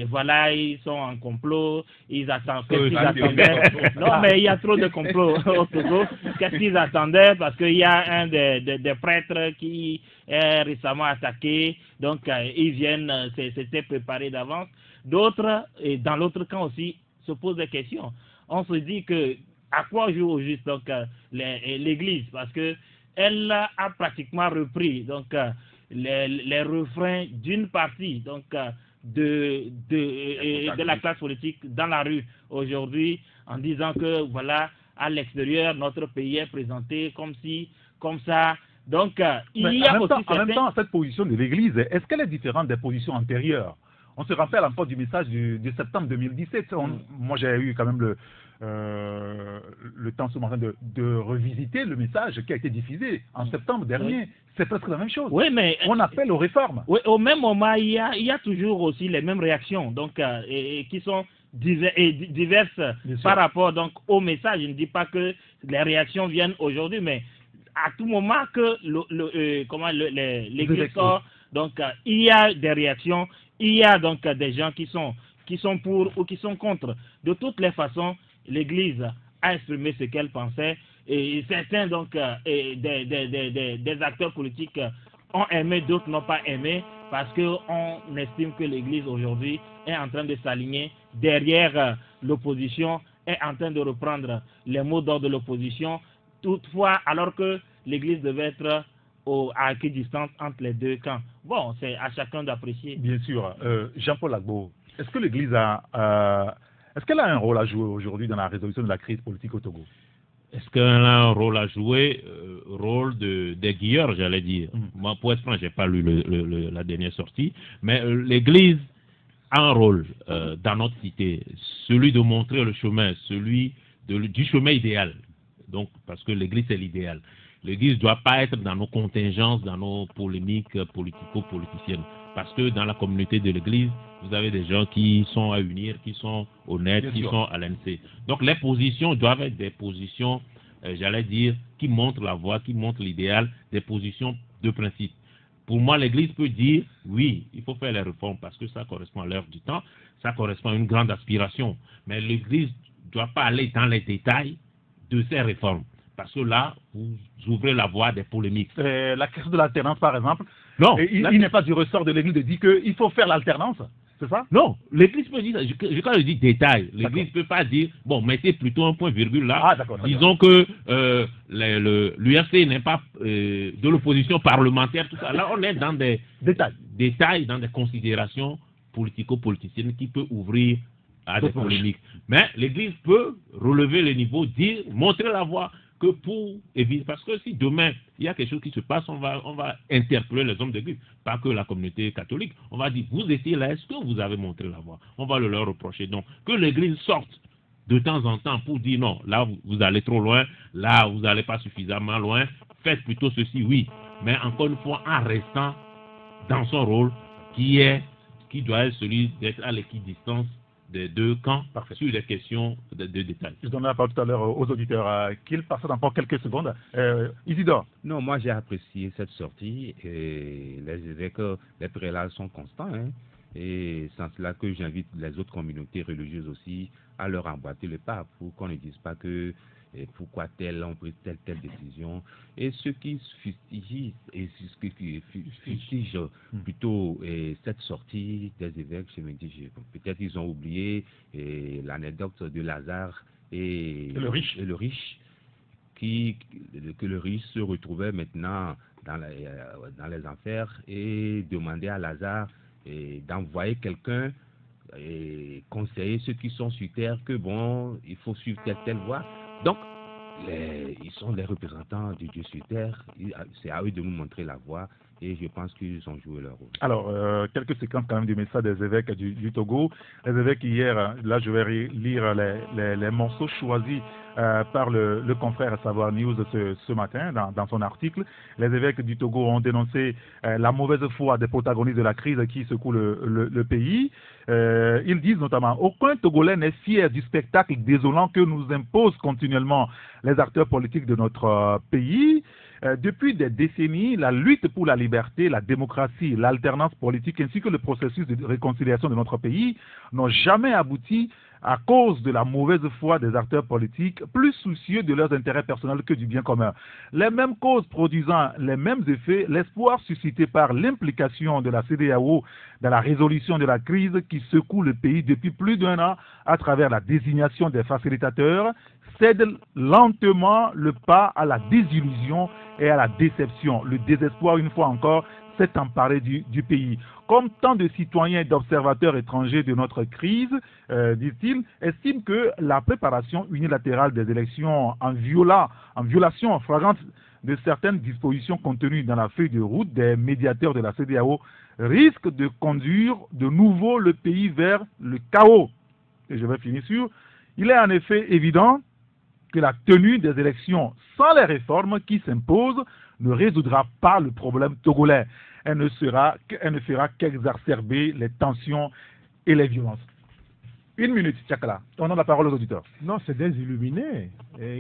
D: voilà, ils sont en complot, ils attendent, qu'est-ce qu'ils attendaient? Non, mais il y a trop de complots au Togo. Qu'est-ce qu'ils attendaient? Parce qu'il y a un des prêtres qui est récemment attaqué, donc ils viennent, c'était préparé d'avance. D'autres, et dans l'autre camp aussi, se posent des questions. On se dit que à quoi joue au juste donc l'Église, parce que elle a pratiquement repris donc les refrains d'une partie donc de la classe politique dans la rue aujourd'hui, en disant que voilà, à l'extérieur notre pays est présenté comme ci, comme ça. Donc il y a aussi
B: en même temps, cette position de l'Église, est-ce qu'elle est différente des positions antérieures? On se rappelle encore du message du septembre 2017. Moi, j'ai eu quand même le temps ce matin de revisiter le message qui a été diffusé en septembre dernier. Oui. C'est presque la même chose.
D: Oui, mais
B: on appelle aux réformes.
D: Oui, au même moment, il y a toujours aussi les mêmes réactions, donc qui sont diverses par rapport donc au message. Je ne dis pas que les réactions viennent aujourd'hui, mais à tout moment que l'Église sort, donc il y a des réactions. Il y a donc des gens qui sont pour ou qui sont contre. De toutes les façons, l'Église a exprimé ce qu'elle pensait et certains donc des acteurs politiques ont aimé, d'autres n'ont pas aimé parce qu'on estime que l'Église aujourd'hui est en train de s'aligner derrière l'opposition, est en train de reprendre les mots d'ordre de l'opposition. Toutefois, alors que l'Église devait être à équidistance entre les deux camps. Bon, c'est à chacun d'apprécier.
B: Bien sûr. Jean-Paul Agbo, est-ce que l'Église est-ce qu'elle a un rôle à jouer aujourd'hui dans la résolution de la crise politique au Togo?
F: Est-ce qu'elle a un rôle à jouer? Rôle d'aiguilleur, j'allais dire. Moi, pour être franc, je n'ai pas lu la dernière sortie, mais l'Église a un rôle dans notre cité, celui de montrer le chemin, celui du chemin idéal. Donc, parce que l'Église, c'est l'idéal. L'Église ne doit pas être dans nos contingences, dans nos polémiques politico-politiciennes. Parce que dans la communauté de l'Église, vous avez des gens qui sont à unir, qui sont honnêtes, qui sont à l'ANC. Donc les positions doivent être des positions, j'allais dire, qui montrent la voie, qui montrent l'idéal, des positions de principe. Pour moi, l'Église peut dire, oui, il faut faire les réformes parce que ça correspond à l'heure du temps, ça correspond à une grande aspiration. Mais l'Église ne doit pas aller dans les détails de ces réformes. Parce que là, vous ouvrez la voie des polémiques.
B: La question de l'alternance, par exemple,
F: non,
B: il n'est pas du ressort de l'Église de dire qu'il faut faire l'alternance, c'est ça?
F: Non, l'Église peut dire, quand je dis détail, l'Église ne peut pas dire, bon, mettez plutôt un point virgule là, disons que l'UFC n'est pas de l'opposition parlementaire, tout ça. Là, on est dans des détails, dans des considérations politico-politiciennes qui peuvent ouvrir à des polémiques. Mais l'Église peut relever le niveau, dire, montrer la voie, que pour éviter, parce que si demain il y a quelque chose qui se passe, on va interpeller les hommes d'église, pas que la communauté catholique. On va dire, vous étiez là, est-ce que vous avez montré la voie? On va le leur reprocher. Donc, que l'église sorte de temps en temps pour dire non, là vous allez trop loin, là vous n'allez pas suffisamment loin, faites plutôt ceci, oui. Mais encore une fois, en restant dans son rôle qui doit être celui d'être à l'équidistance des deux camps sur les questions de détail.
B: Je donne la parole tout à l'heure aux auditeurs qu'ils passent encore quelques secondes. Isidore.
E: Non, moi j'ai apprécié cette sortie et les évêques, les prélats sont constants. Hein, et c'est en cela que j'invite les autres communautés religieuses aussi à leur emboîter le pas pour qu'on ne dise pas que pourquoi ont pris telle décision. Et ceux qui fustigent plutôt cette sortie des évêques, je me dis, peut-être ils ont oublié l'anecdote de Lazare et le riche, que le riche se retrouvait maintenant dans les enfers et demandait à Lazare d'envoyer quelqu'un et conseiller ceux qui sont sur terre que bon, il faut suivre telle voie. Donc, ils sont les représentants du Dieu sur terre. C'est à eux de nous montrer la voie et je pense qu'ils ont joué leur rôle.
B: Alors, quelques séquences quand même du message des évêques du Togo. Les évêques hier, là je vais lire les morceaux choisis par le confrère Savoir News ce matin dans son article. Les évêques du Togo ont dénoncé la mauvaise foi des protagonistes de la crise qui secoue le pays. Ils disent notamment « Aucun Togolais n'est fier du spectacle désolant que nous imposent continuellement les acteurs politiques de notre pays. Depuis des décennies, la lutte pour la liberté, la démocratie, l'alternance politique ainsi que le processus de réconciliation de notre pays n'ont jamais abouti à cause de la mauvaise foi des acteurs politiques, plus soucieux de leurs intérêts personnels que du bien commun. Les mêmes causes produisant les mêmes effets, l'espoir suscité par l'implication de la CEDEAO dans la résolution de la crise qui secoue le pays depuis plus d'1 an à travers la désignation des facilitateurs, cède lentement le pas à la désillusion et à la déception. Le désespoir, une fois encore, s'est emparé du pays. Comme tant de citoyens et d'observateurs étrangers de notre crise, dit-il, estiment que la préparation unilatérale des élections en violation flagrante de certaines dispositions contenues dans la feuille de route des médiateurs de la CEDEAO risque de conduire de nouveau le pays vers le chaos. Et je vais finir sur. Il est en effet évident que la tenue des élections sans les réformes qui s'imposent ne résoudra pas le problème togolais. Elle ne fera qu'exacerber les tensions et les violences. 1 minute, Tchakala. On a la parole aux auditeurs.
G: Non, c'est des illuminés.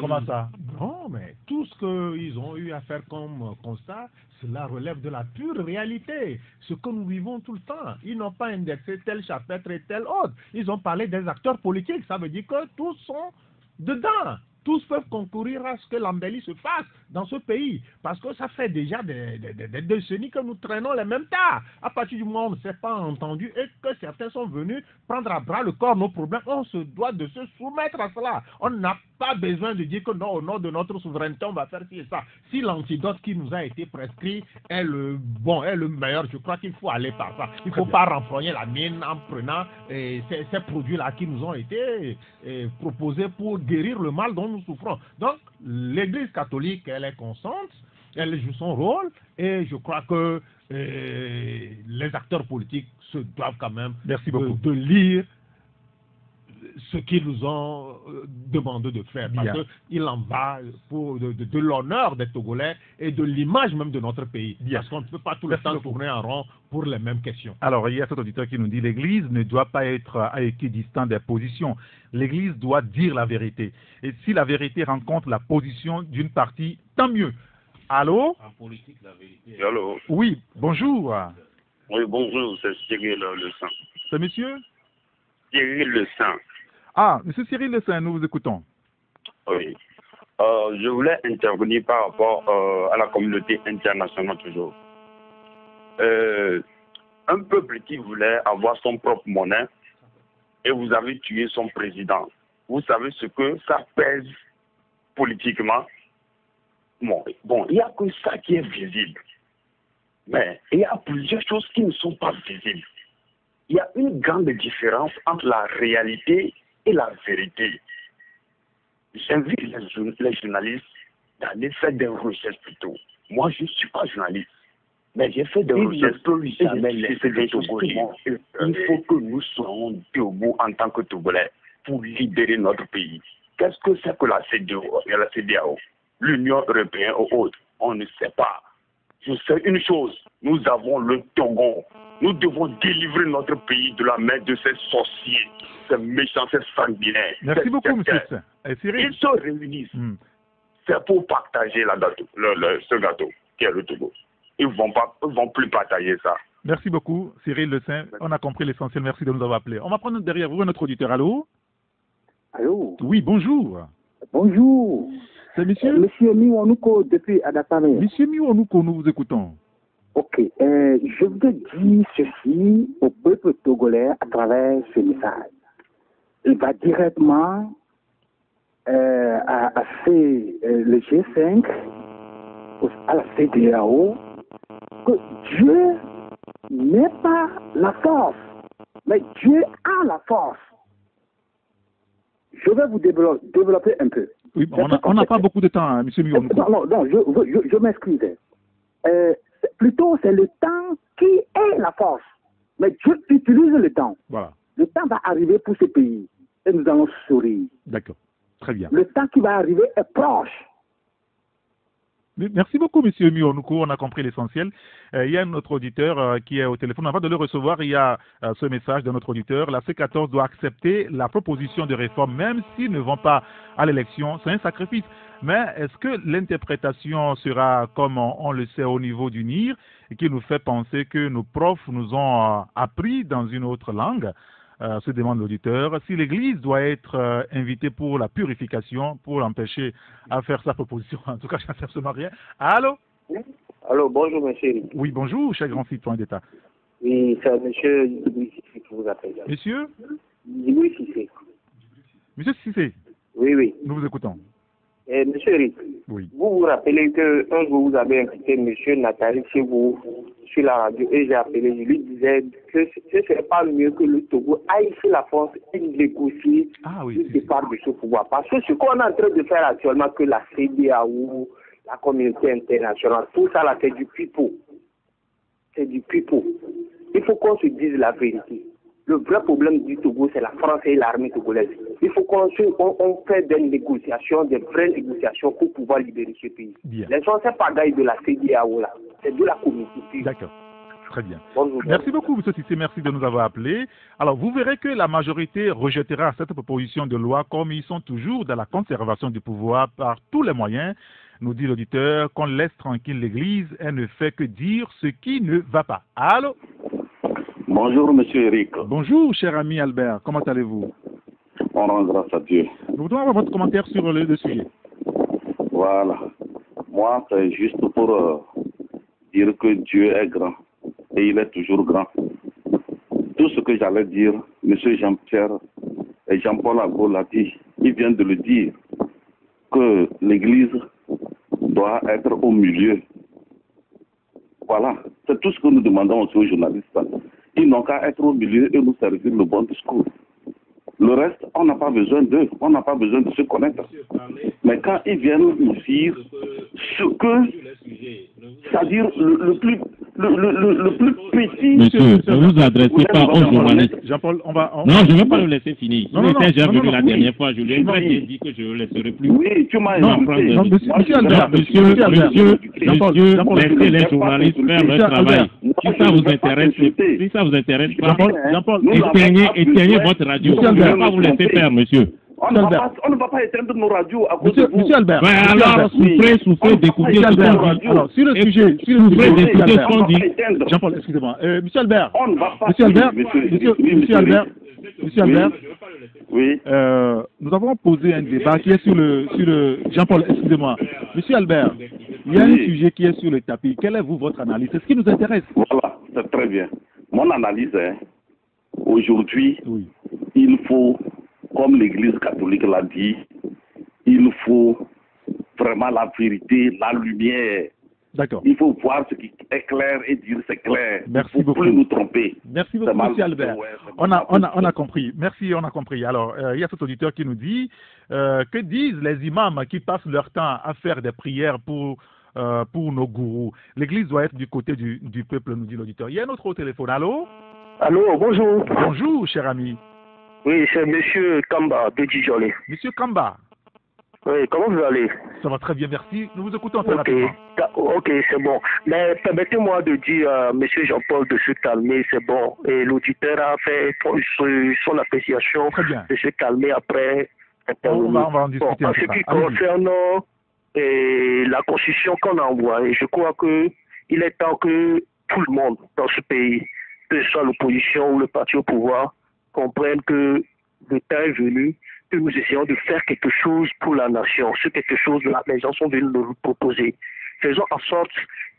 B: Comment ça?
G: Non, mais tout ce qu'ils ont eu à faire comme constat, cela relève de la pure réalité. Ce que nous vivons tout le temps. Ils n'ont pas indexé tel chapitre et tel autre. Ils ont parlé des acteurs politiques. Ça veut dire que tous sont dedans. Tous peuvent concourir à ce que l'embellie se fasse dans ce pays. Parce que ça fait déjà des décennies que nous traînons les mêmes tas. À partir du moment où on ne s'est pas entendu et que certains sont venus prendre à bras le corps nos problèmes, on se doit de se soumettre à cela. On n'a pas besoin de dire que non, au nom de notre souveraineté, on va faire ci et ça. Si l'antidote qui nous a été prescrit est le bon, est le meilleur, je crois qu'il faut aller par ça. Il ne faut pas renfrogner la mine en prenant ces produits-là qui nous ont été proposés pour guérir le mal dont nous souffrons. Donc, l'Église catholique, elle est constante, elle joue son rôle, et je crois que les acteurs politiques se doivent quand même de lire ce qu'ils nous ont demandé de faire. Parce qu'il en va de l'honneur des Togolais et de l'image même de notre pays. Parce qu'on ne peut pas tout le temps tourner en rond pour les mêmes questions.
B: Alors, il y a cet auditeur qui nous dit l'Église ne doit pas être à équidistant des positions. L'Église doit dire la vérité. Et si la vérité rencontre la position d'une partie, tant mieux. Allô?
F: En politique, la vérité.
I: Allô?
B: Oui, bonjour.
I: Oui, bonjour, c'est Cyril Le Saint.
B: C'est monsieur?
I: Cyril Le Saint.
B: Ah, monsieur Cyril Le Saint, nous vous écoutons.
I: Oui. Je voulais intervenir par rapport à la communauté internationale toujours. Un peuple qui voulait avoir son propre monnaie et vous avez tué son président. Vous savez ce que ça pèse politiquement? Bon, il n'y a que ça qui est visible. Mais il y a plusieurs choses qui ne sont pas visibles. Il y a une grande différence entre la réalité et la vérité. J'invite les journalistes d'aller faire des recherches plutôt. Moi, je ne suis pas journaliste, mais j'ai fait des recherches. Il faut que nous soyons debout en tant que Togolais. pour libérer notre pays. Qu'est-ce que c'est que la CEDEAO, l'Union européenne ou autre? On ne sait pas. Je sais une chose, nous avons le Togo. Nous devons délivrer notre pays de la main de ces sorciers, ces méchants, ces sanguinaires.
B: Merci beaucoup, M. Cyril.
I: Ils se réunissent. C'est pour partager ce gâteau qui est le Togo. Ils ne vont plus partager ça.
B: Merci beaucoup, Cyril Le Saint. On a compris l'essentiel. Merci de nous avoir appelés. On va prendre derrière vous notre auditeur. Allô?
J: Allô?
B: Oui, bonjour.
J: Bonjour.
B: C'est monsieur?
J: Monsieur Miwanuko depuis Adapame.
B: Monsieur Miwanuko, nous vous écoutons.
J: Ok. Je voudrais dire ceci au peuple togolais à travers ce message. Il va directement à le G5, à la CEDEAO, que Dieu n'est pas la force, mais Dieu a la force. Je vais vous développer un peu.
B: Oui, on n'a pas beaucoup de temps, hein, M. Miwanuko.
J: Non, je m'excuse. Plutôt, c'est le temps qui est la force. Mais Dieu utilise le temps.
B: Voilà.
J: Le temps va arriver pour ce pays. Et nous allons sourire.
B: D'accord. Très bien.
J: Le temps qui va arriver est proche.
B: Merci beaucoup, M. Miwanuko. On a compris l'essentiel. Il y a notre auditeur qui est au téléphone. Avant de le recevoir, il y a ce message de notre auditeur. La C14 doit accepter la proposition de réforme, même s'ils ne vont pas à l'élection. C'est un sacrifice. Mais est-ce que l'interprétation sera comme on le sait au niveau du NIR, et qui nous fait penser que nos profs nous ont appris dans une autre langue? Se demande l'auditeur. Si l'Église doit être invitée pour la purification, pour l'empêcher à faire sa proposition, en tout cas, je n'en sais absolument rien. Allô?
K: Allô, bonjour, monsieur.
B: Oui, bonjour, cher grand citoyen d'État.
K: Oui, c'est monsieur Louis Cissé qui vous appelle.
B: Monsieur?
K: Louis Cissé.
B: Monsieur Cissé?
K: Oui.
B: Nous vous écoutons.
K: Monsieur Eric,
B: oui.
K: Vous vous rappelez qu'un jour vous avez invité monsieur Nathalie chez vous sur la radio et j'ai appelé, je lui disais que ce ne serait pas mieux que le Togo aille sur la France et négocier le départ de ce pouvoir. Parce que ce qu'on est en train de faire actuellement, que la CEDEAO, la communauté internationale, tout ça là, c'est du pipeau. C'est du pipeau. Il faut qu'on se dise la vérité. Le vrai problème du Togo, c'est la France et l'armée togolaise. Il faut qu'on fait des négociations, des vraies négociations pour pouvoir libérer ce pays.
B: Bien.
K: Les gens, c'est pas de la CEDEAO là, c'est de la communauté.
B: D'accord. Très bien.
K: Bonjour.
B: Merci beaucoup, M. Tissé. Merci de nous avoir appelés. Alors, vous verrez que la majorité rejettera cette proposition de loi comme ils sont toujours dans la conservation du pouvoir par tous les moyens. Nous dit l'auditeur qu'on laisse tranquille l'Église, elle ne fait que dire ce qui ne va pas. Allô?
L: Bonjour, monsieur Eric.
B: Bonjour, cher ami Albert. Comment allez-vous?
L: On rend grâce à Dieu.
B: Nous voudrions avoir votre commentaire sur le sujet.
L: Voilà. Moi, c'est juste pour dire que Dieu est grand et il est toujours grand. Tout ce que j'allais dire, monsieur Jean-Pierre et Jean-Paul Ago l'a dit. Il vient de le dire que l'Église doit être au milieu. Voilà. C'est tout ce que nous demandons aussi aux journalistes. Ils n'ont qu'à être au milieu et nous servir le bon discours. Le reste, on n'a pas besoin d'eux, on n'a pas besoin de se connaître. Mais quand ils viennent nous dire ce que, c'est-à-dire le plus petit...
F: Monsieur, ne vous adressez pas aux journalistes.
B: Jean-Paul,
F: Non, je ne vais pas le laisser finir.
B: Non,
F: j'ai venu la dernière fois, je lui ai très dit que je ne le laisserai plus.
L: Oui, tu m'as
F: monsieur Albert, laissez les journalistes faire leur travail. Si ça vous intéresse pas, éteignez votre radio. Je ne vais pas vous laisser faire, monsieur.
L: On ne va pas éteindre nos radios à cause de vous.
B: Monsieur Albert.
F: Alors, souffrez d'écouter ce qu'on dit.
B: Alors, sur le sujet,
F: souffrez d'écouter ce qu'on dit.
B: Jean-Paul, excusez-moi. Monsieur Albert.
L: On ne va pas.
B: Monsieur Albert.
L: Oui.
B: Nous avons posé un débat qui est sur le Jean-Paul, excusez-moi. Monsieur Albert, il y a un sujet qui est sur le tapis. Quelle est votre analyse? C'est ce qui nous intéresse.
L: Voilà, c'est très bien. Mon analyse est, aujourd'hui, il faut, comme l'Église catholique l'a dit, il faut vraiment la vérité, la lumière.
B: D'accord.
L: Il faut voir ce qui est clair et dire c'est clair.
B: Merci
L: beaucoup. Plus nous tromper.
B: Merci beaucoup, monsieur Albert. On a compris. Merci, on a compris. Alors, il y a cet auditeur qui nous dit que disent les imams qui passent leur temps à faire des prières pour nos gourous. L'Église doit être du côté du peuple, nous dit l'auditeur. Il y a un autre au téléphone. Allô?
M: Allô, bonjour.
B: Bonjour, cher ami.
M: Oui, c'est Monsieur Kamba de Djidjolé.
B: Monsieur Kamba.
M: Oui, comment vous allez?
B: Ça va très bien, merci. Nous vous écoutons très rapidement.
M: Ok, c'est bon. Mais permettez-moi de dire à Monsieur Jean-Paul de se calmer, c'est bon. Et l'auditeur a fait son appréciation de se calmer après.
B: On va en discuter.
M: En ce qui concerne la constitution qu'on envoie, et je crois que il est temps que tout le monde dans ce pays, que ce soit l'opposition ou le parti au pouvoir, comprenne que le temps est venu que nous essayons de faire quelque chose pour la nation. Ce quelque chose-là, les gens sont venus nous proposer. Faisons en sorte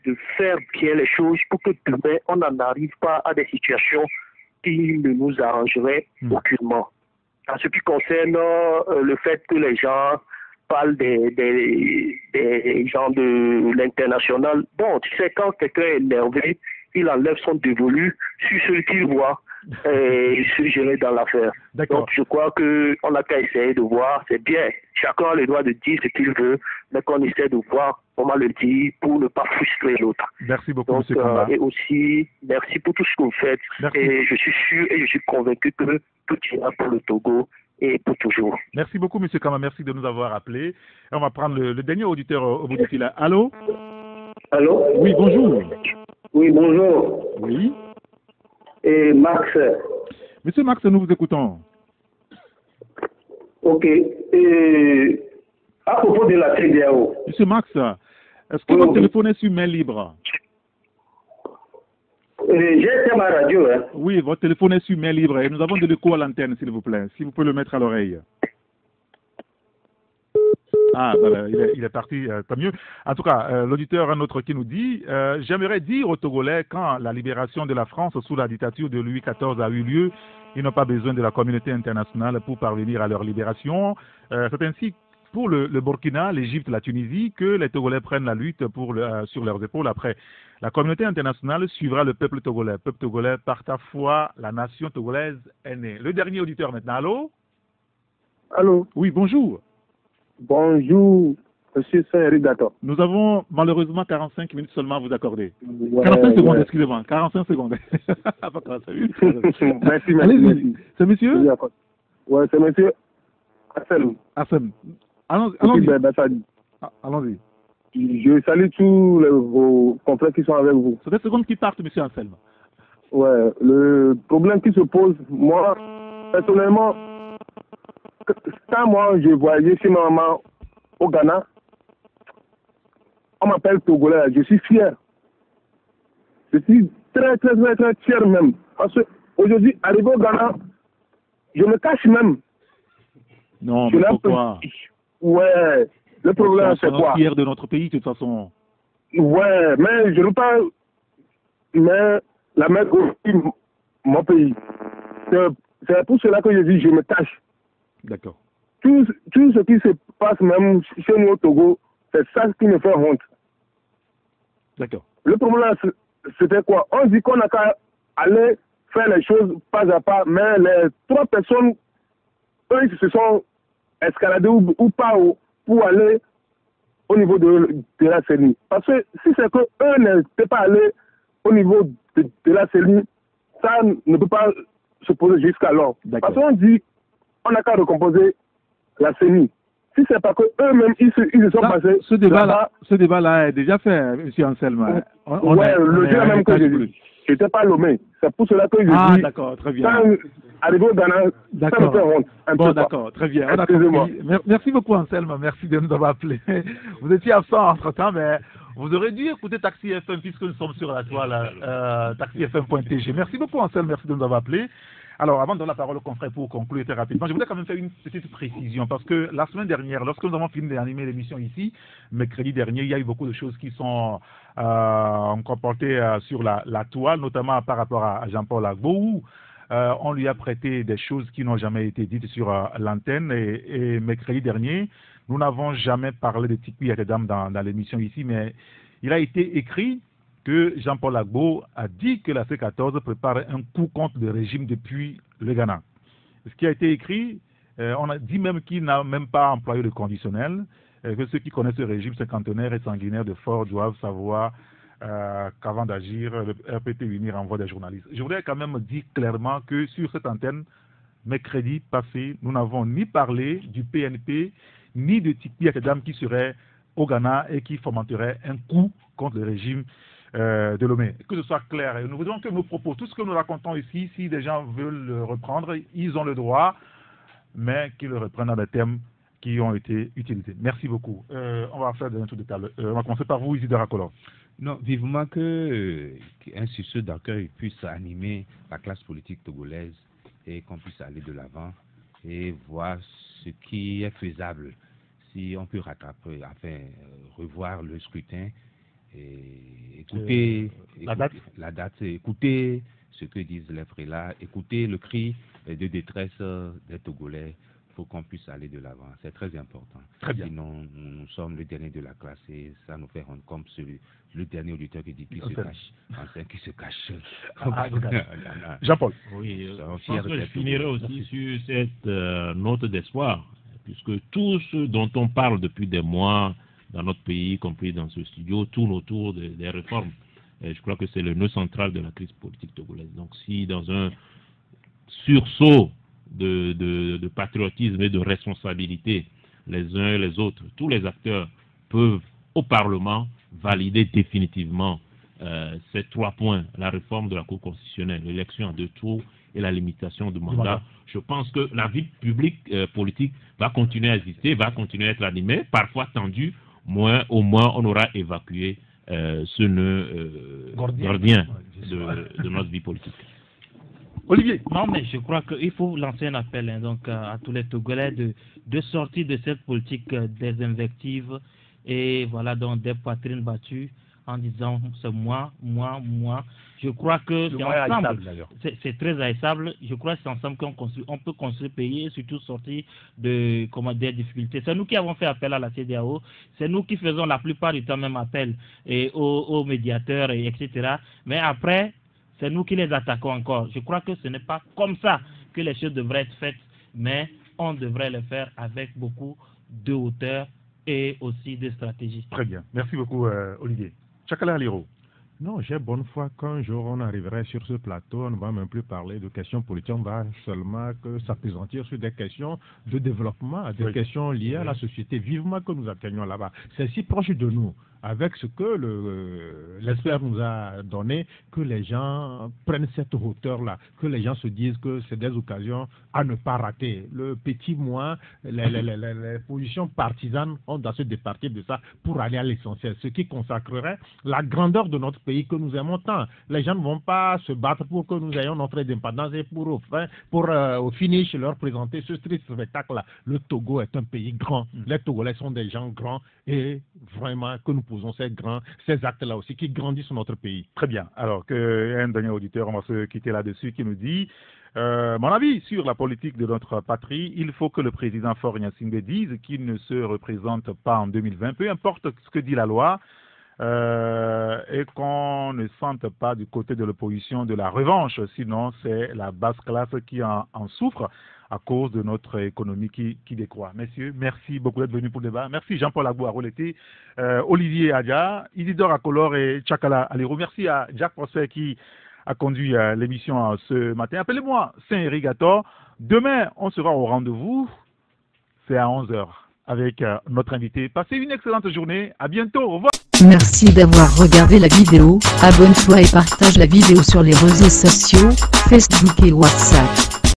M: de faire bien les choses pour que demain, on n'en arrive pas à des situations qui ne nous arrangeraient aucunement. En ce qui concerne le fait que les gens parlent des gens de l'international, bon, tu sais, quand quelqu'un est énervé, il enlève son dévolu sur celui qu'il voit et se gérer dans l'affaire. Donc je crois qu'on n'a qu'à essayer de voir, c'est bien, chacun a le droit de dire ce qu'il veut, mais qu'on essaie de voir comment le dire pour ne pas frustrer l'autre.
B: Merci beaucoup, M. Kamba.
M: Et aussi, merci pour tout ce que vous faites.
B: Merci.
M: Et je suis sûr et je suis convaincu que tout ira pour le Togo et pour toujours.
B: Merci beaucoup, M. Kamba. Merci de nous avoir appelés. Et on va prendre le dernier auditeur au bout du fil. Allô?
N: Allô?
B: Oui, bonjour.
N: Oui, bonjour.
B: Oui.
N: Et Max.
B: Monsieur Max, nous vous écoutons.
N: Ok. Et à propos de la CEDEAO.
B: Monsieur Max, est-ce que votre téléphone est sur main libre?
N: J'ai été à ma radio. Hein.
B: Oui, votre téléphone est sur main libre et nous avons de l'écho à l'antenne, s'il vous plaît. Si vous pouvez le mettre à l'oreille. Ah, ben, il est parti, tant mieux. En tout cas, l'auditeur, un autre qui nous dit « J'aimerais dire aux Togolais, quand la libération de la France sous la dictature de Louis XIV a eu lieu, ils n'ont pas besoin de la communauté internationale pour parvenir à leur libération. C'est ainsi pour le Burkina, l'Égypte, la Tunisie, que les Togolais prennent la lutte sur leurs épaules après. La communauté internationale suivra le peuple togolais. Peuple togolais, par ta foi, la nation togolaise est née. » Le dernier auditeur maintenant. Allô?
O: Allô?
B: Oui, bonjour.
O: Bonjour, monsieur Saint-Éric Dato.
B: Nous avons malheureusement 45 minutes seulement à vous accorder.
O: Ouais,
B: 45 secondes,
O: ouais.
B: Excusez-moi. 45 secondes. Pas 45 minutes.
O: Merci.
B: Allez-y. C'est monsieur?
O: Oui, c'est monsieur Assem.
B: Assem. Allons-y. Allons-y.
O: Je salue tous vos confrères qui sont avec vous.
B: C'est des secondes qui partent, monsieur Anselme.
O: Ouais, le problème qui se pose, moi, personnellement, quand moi je voyageais chez ma maman au Ghana, on m'appelle Togolais, je suis fier. Je suis très fier même. Parce qu'aujourd'hui, arrivé au Ghana, je me cache même.
B: Non, mais pourquoi?
O: Ouais, le problème c'est quoi?
B: Fier de notre pays, de toute façon.
O: Ouais, mais je ne veux pas mais la mettre aussi mon pays. C'est pour cela que je dis je me cache.
B: D'accord.
O: Tout ce qui se passe même chez nous au Togo, c'est ça qui me fait honte.
B: D'accord.
O: Le problème, c'était quoi? On dit qu'on n'a qu'à aller faire les choses pas à pas, mais les trois personnes, eux, ils se sont escaladés ou pas pour aller au niveau de la CENI. Parce que si c'est qu'eux n'étaient pas allés au niveau de la CENI, ça ne peut pas se poser jusqu'alors. Parce qu'on dit on n'a qu'à recomposer la CENI. Si c'est pas que eux-mêmes ils se sont passés.
B: Ce débat-là est déjà fait, M. Anselme.
O: Le jour même que je n'étais pas Lomé. C'est pour cela que je dis.
B: Ah, d'accord, très bien.
O: Quand arrivé au Ghana, ça me fait honte.
B: Bon, d'accord, très bien.
O: Excusez-moi.
B: Merci beaucoup, Anselme. Merci de nous avoir appelés. Vous étiez absent entre-temps, mais vous aurez dû écouter Taxi FM puisque nous sommes sur la toile taxifm.tg. Merci beaucoup, Anselme. Merci de nous avoir appelés. Alors, avant de donner la parole au confrère pour conclure très rapidement, je voudrais quand même faire une petite précision parce que la semaine dernière, lorsque nous avons fini d'animer l'émission ici, mercredi dernier, il y a eu beaucoup de choses qui sont comportées sur la toile, notamment par rapport à Jean-Paul Agbo, où on lui a prêté des choses qui n'ont jamais été dites sur l'antenne. Et mercredi dernier, nous n'avons jamais parlé de Tikwi Atedam dans l'émission ici, mais il a été écrit que Jean-Paul Agbo a dit que la C14 prépare un coup contre le régime depuis le Ghana. Ce qui a été écrit, on a dit même qu'il n'a même pas employé le conditionnel, que ceux qui connaissent ce régime cinquantenaire et sanguinaire de Fort doivent savoir qu'avant d'agir, le RPT Unir envoie des journalistes. Je voudrais quand même dire clairement que sur cette antenne, mercredi passé, nous n'avons ni parlé du PNP, ni de Tiki Akadam qui serait au Ghana et qui fomenterait un coup contre le régime de Lomé. Que ce soit clair. Et nous voudrions que nos propos, tout ce que nous racontons ici, si des gens veulent le reprendre, ils ont le droit, mais qu'ils le reprennent dans des thèmes qui ont été utilisés. Merci beaucoup. On va faire un tour de table. On va commencer par vous, Isidore Akolor.
E: Non, vivement qu'un sursaut d'accueil puisse animer la classe politique togolaise et qu'on puisse aller de l'avant et voir ce qui est faisable. Si on peut rattraper, revoir le scrutin et écouter la date, écouter ce que disent les frélats, écouter le cri de détresse des Togolais. Il faut qu'on puisse aller de l'avant. C'est très important.
B: Très bien.
E: Sinon, nous sommes le dernier de la classe et ça nous fait rendre comme le dernier auditeur qui dit qui se cache. Enfin, qui se cache.
B: Jean-Paul.
F: Oui, je pense que je finirai aussi sur cette note d'espoir, puisque tout ce dont on parle depuis des mois dans notre pays, y compris dans ce studio, tourne autour des réformes. Et je crois que c'est le nœud central de la crise politique togolaise. Donc si dans un sursaut de patriotisme et de responsabilité, les uns et les autres, tous les acteurs peuvent au Parlement valider définitivement ces 3 points, la réforme de la Cour constitutionnelle, l'élection à 2 tours et la limitation du mandat. Je pense que la vie publique politique va continuer à exister, va continuer à être animée, parfois tendue, au moins on aura évacué ce nœud gordien de notre vie politique.
B: Olivier.
D: Non, mais je crois qu'il faut lancer un appel donc, à tous les Togolais de sortir de cette politique des invectives et voilà, donc des poitrines battues en disant c'est moi. Je crois que c'est ensemble, c'est très haïssable. Je crois que c'est ensemble qu'on peut construire pays et surtout sortir des difficultés. C'est nous qui avons fait appel à la CEDEAO, c'est nous qui faisons la plupart du temps même appel aux médiateurs, etc. Mais après, c'est nous qui les attaquons encore. Je crois que ce n'est pas comme ça que les choses devraient être faites, mais on devrait le faire avec beaucoup de hauteur et aussi de stratégie.
B: Très bien. Merci beaucoup, Olivier. Chakala Aliro.
C: Non, j'ai bonne foi qu'un jour on arriverait sur ce plateau, on ne va même plus parler de questions politiques, on va seulement s'appesantir sur des questions de développement, des questions liées à la société. Vivement que nous atteignions là-bas. C'est si proche de nous, avec ce que l'expert nous a donné, que les gens prennent cette hauteur-là, que les gens se disent que c'est des occasions à ne pas rater. Le petit moi, les positions partisanes, on doit se départir de ça pour aller à l'essentiel, ce qui consacrerait la grandeur de notre pays que nous aimons tant. Les gens ne vont pas se battre pour que nous ayons notre indépendance et pour au finish leur présenter ce triste spectacle-là. Le Togo est un pays grand, les Togolais sont des gens grands et vraiment que nous posons ces actes-là aussi qui grandissent notre pays.
B: Très bien. Alors qu'un dernier auditeur, on va se quitter là-dessus, qui nous dit mon avis sur la politique de notre patrie, il faut que le président Faure Gnassingbé dise qu'il ne se représente pas en 2020, peu importe ce que dit la loi, et qu'on ne sente pas du côté de l'opposition de la revanche, sinon c'est la basse classe qui en souffre à cause de notre économie qui décroît. Messieurs, merci beaucoup d'être venus pour le débat. Merci Jean-Paul Agbo Aroleté, Olivier Adja, Isidore Akolor et Chakala Aliro. Merci à Jack Prosser qui a conduit l'émission ce matin. Appelez-moi Saint-Érigator. Demain, on sera au rendez-vous. C'est à 11h avec notre invité. Passez une excellente journée. À bientôt. Au revoir.
A: Merci d'avoir regardé la vidéo. Abonne-toi et partage la vidéo sur les réseaux sociaux, Facebook et WhatsApp.